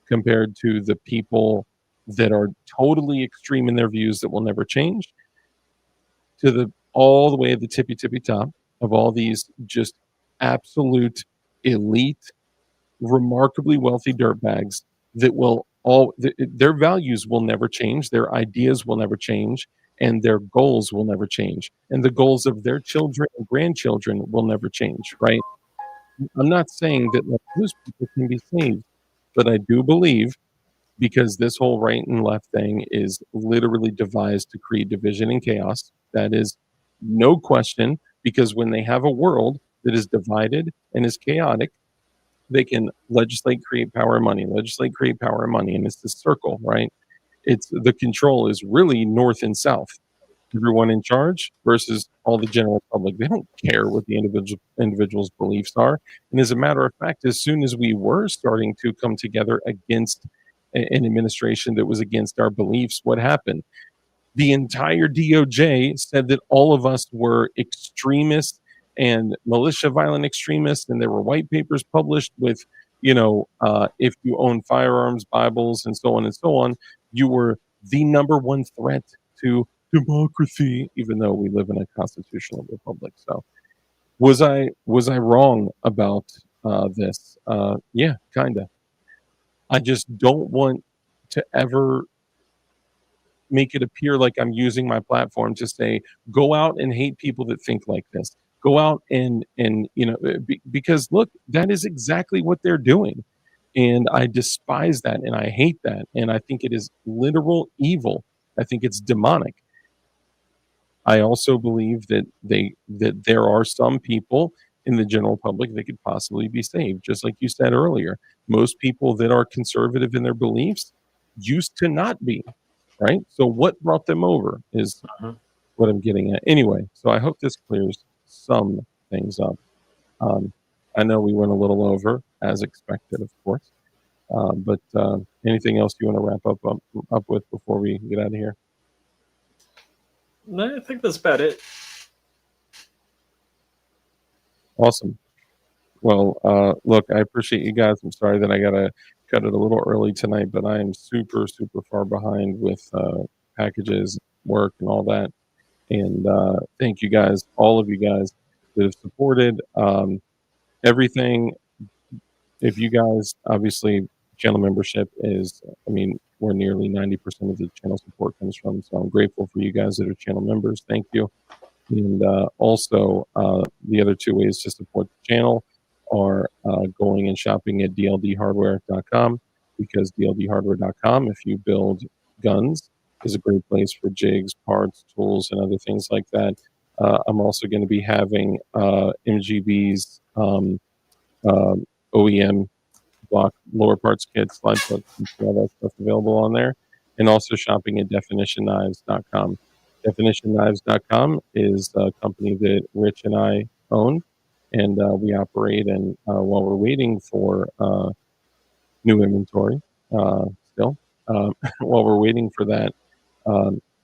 compared to the people that are totally extreme in their views that will never change, to the all the way at the tippy top of all these just absolute elite, remarkably wealthy dirtbags that will their values will never change, their ideas will never change, and their goals will never change, and the goals of their children and grandchildren will never change. Right? I'm not saying that like, those people can be saved, but I do believe, because this whole right and left thing is literally devised to create division and chaos. That is no question, because when they have a world that is divided and is chaotic, they can legislate, create power and money, legislate, create power and money. And it's this circle, right? It's the control is really north and south. Everyone in charge versus all the general public. They don't care what the individual's beliefs are. And as a matter of fact, as soon as we were starting to come together against an administration that was against our beliefs, what happened? The entire DOJ said that all of us were extremists and militia violent extremists, and there were white papers published with, if you own firearms, Bibles, and so on, you were the number one threat to democracy, even though we live in a constitutional republic. So, was I wrong about this? Yeah, kinda. I just don't want to ever make it appear like I'm using my platform to say, go out and hate people that think like this. Go out and because look, that is exactly what they're doing. And I despise that and I hate that. And I think it is literal evil. I think it's demonic. I also believe that there are some people in the general public that could possibly be saved. Just like you said earlier, most people that are conservative in their beliefs used to not be, right? So what brought them over is what I'm getting at. Anyway, so I hope this clears some things up. I know we went a little over, as expected, of course. But anything else you want to wrap up with before we get out of here? No, I think that's about it. Awesome. Well, look, I appreciate you guys. I'm sorry that I got to cut it a little early tonight, but I am super, super far behind with packages, work, and all that. And thank you guys, all of you guys that have supported everything. If you guys, obviously, channel membership is, where nearly 90% of the channel support comes from. So I'm grateful for you guys that are channel members. Thank you. And also, the other two ways to support the channel are going and shopping at dldhardware.com because dldhardware.com, if you build guns, is a great place for jigs, parts, tools, and other things like that. I'm also going to be having MGB's OEM block lower parts kits, slide parts, and all that stuff available on there, and also shopping at definitionknives.com. Definitionknives.com is a company that Rich and I own, and we operate. And while we're waiting for new inventory, still, while we're waiting for that,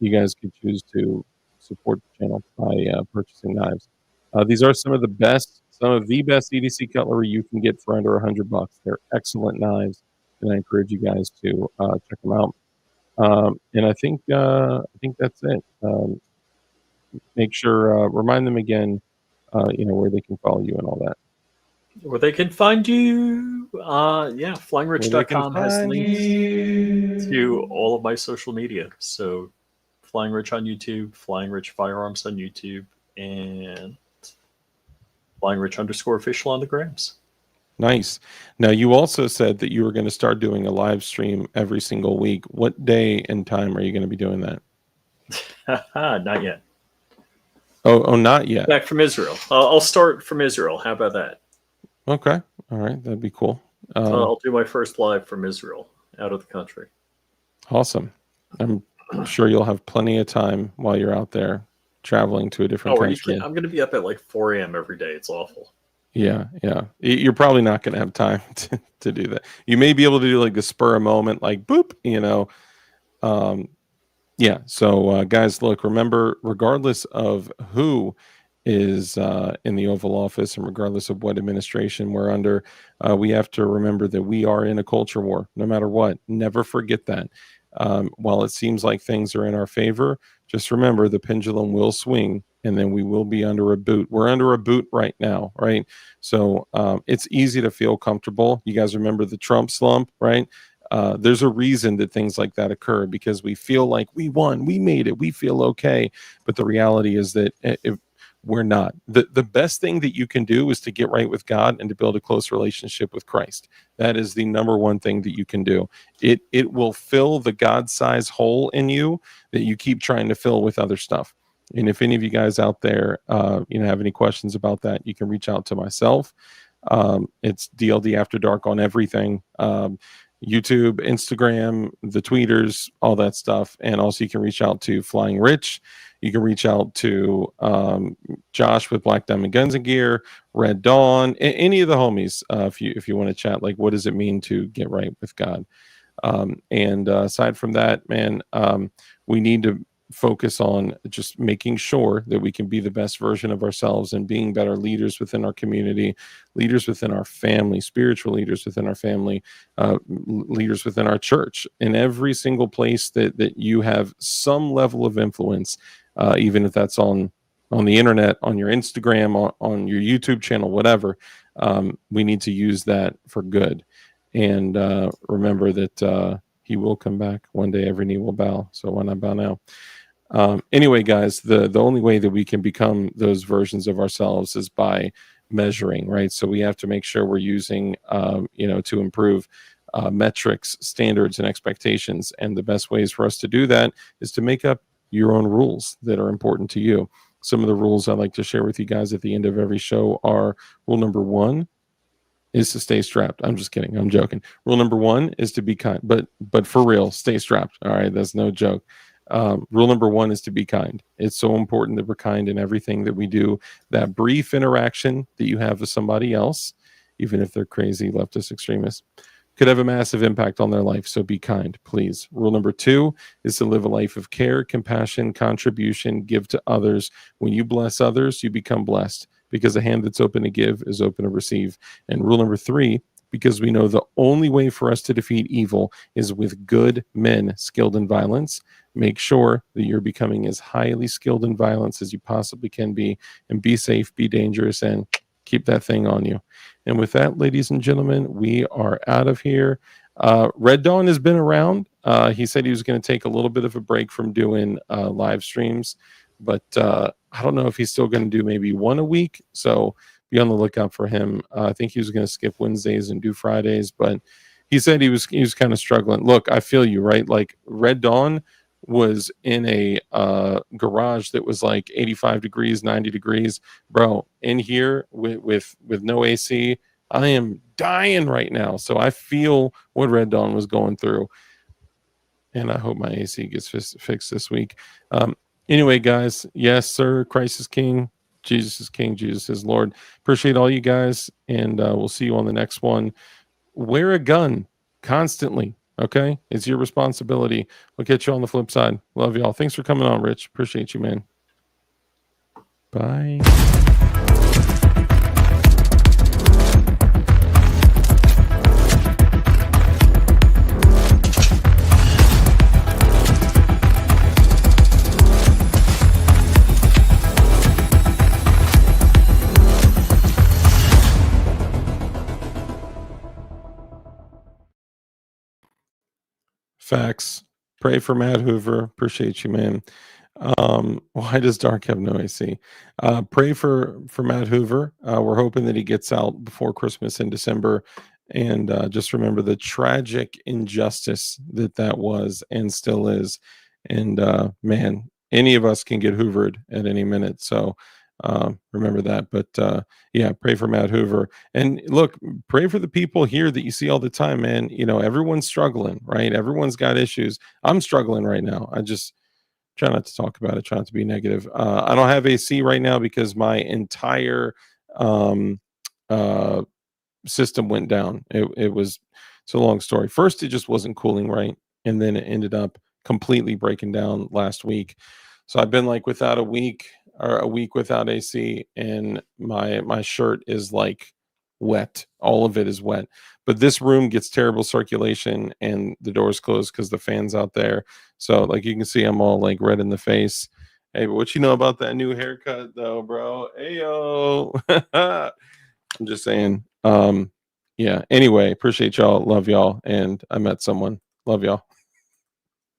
you guys can choose to support the channel by purchasing knives. These are some of the best EDC cutlery you can get for under $100. They're excellent knives, and I encourage you guys to check them out. And I think that's it. Make sure remind them again, where they can follow you and all that. Where they can find you, flyingrich.com has links to all of my social media. So Flying Rich on YouTube, Flying Rich Firearms on YouTube, and Flying Rich _official on the grams. Nice. Now, you also said that you were going to start doing a live stream every single week. What day and time are you going to be doing that? Not yet. Oh, not yet. Back from Israel. I'll start from Israel. How about that? Okay. All right. That'd be cool. I'll do my first live from Israel, out of the country. Awesome. I'm sure you'll have plenty of time while you're out there traveling to a different country. I'm going to be up at like 4 a.m. every day. It's awful. Yeah. You're probably not going to have time to do that. You may be able to do like the spur of moment, like boop, Yeah. So, guys, look, remember, regardless of who is in the Oval Office and regardless of what administration we're under, we have to remember that we are in a culture war, no matter what. Never forget that. While it seems like things are in our favor, just remember the pendulum will swing and then we will be under a boot. We're under a boot right now, right? So it's easy to feel comfortable. You guys remember the Trump slump, right? There's a reason that things like that occur, because we feel like we won, we made it, we feel okay. But the reality is that if we're not. The best thing that you can do is to get right with God and to build a close relationship with Christ. That is the number one thing that you can do. It will fill the God-sized hole in you that you keep trying to fill with other stuff. And if any of you guys out there have any questions about that, you can reach out to myself. It's DLD After Dark on everything. YouTube, Instagram, the tweeters, all that stuff. And also you can reach out to Flying Rich. You can reach out to Josh with Black Diamond Guns and Gear, Red Dawn, any of the homies, if you want to chat, like, what does it mean to get right with God? And aside from that, man, we need to focus on just making sure that we can be the best version of ourselves and being better leaders within our community, leaders within our family, spiritual leaders within our family, leaders within our church. In every single place that you have some level of influence, even if that's on the internet, on your Instagram, on your YouTube channel, whatever, we need to use that for good. And remember that he will come back one day. Every knee will bow. So why not bow now? Anyway, guys, the only way that we can become those versions of ourselves is by measuring, right? So we have to make sure we're using, to improve metrics, standards, and expectations. And the best ways for us to do that is to make up your own rules that are important to you. Some of the rules I like to share with you guys at the end of every show are: rule number 1 is to stay strapped. I'm just kidding. I'm joking. Rule number 1 is to be kind, but for real, stay strapped. All right. That's no joke. Rule number 1 is to be kind. It's so important that we're kind in everything that we do. That brief interaction that you have with somebody else, even if they're crazy leftist extremists, could have a massive impact on their life. So be kind, please. Rule number 2 is to live a life of care, compassion, contribution, give to others. When you bless others, you become blessed, because a hand that's open to give is open to receive. And rule number 3, because we know the only way for us to defeat evil is with good men skilled in violence. Make sure that you're becoming as highly skilled in violence as you possibly can be, and be safe, be dangerous, and keep that thing on you. And with that, ladies and gentlemen, we are out of here. Red Dawn has been around. He said he was going to take a little bit of a break from doing live streams, but I don't know if he's still going to do maybe one a week. So be on the lookout for him. I think he was going to skip Wednesdays and do Fridays, but he said he was kind of struggling. Look, I feel you, right? Like Red Dawn was in a garage that was like 85 degrees, 90 degrees, bro. In here with no AC, I am dying right now. So I feel what Red Dawn was going through, and I hope my AC gets fixed this week. Anyway, guys, yes, sir. Christ is King. Jesus is King. Jesus is Lord. Appreciate all you guys, and we'll see you on the next one. Wear a gun constantly. Okay, it's your responsibility. We'll catch you on the flip side. Love y'all. Thanks for coming on, Rich. Appreciate you, man. Bye. Facts. Pray for Matt Hoover. Appreciate you, man. Why does Dark have no AC? Pray for Matt Hoover. We're hoping that he gets out before Christmas in December. And just remember the tragic injustice that was and still is. And man, any of us can get hoovered at any minute. So remember that. But yeah, pray for Matt Hoover. And look, pray for the people here that you see all the time, man. You know, everyone's struggling, right? Everyone's got issues. I'm struggling right now. I just try not to talk about it, try not to be negative. I don't have AC right now because my entire system went down. It was, it's a long story. First, it just wasn't cooling right. And then it ended up completely breaking down last week. So I've been like without a week without AC, and my shirt is like wet. All of it is wet. But this room gets terrible circulation and the door's closed because the fan's out there. So like you can see I'm all like red in the face. Hey, but what you know about that new haircut though, bro? Ayo. I'm just saying. Yeah. Anyway, appreciate y'all. Love y'all. And I met someone. Love y'all.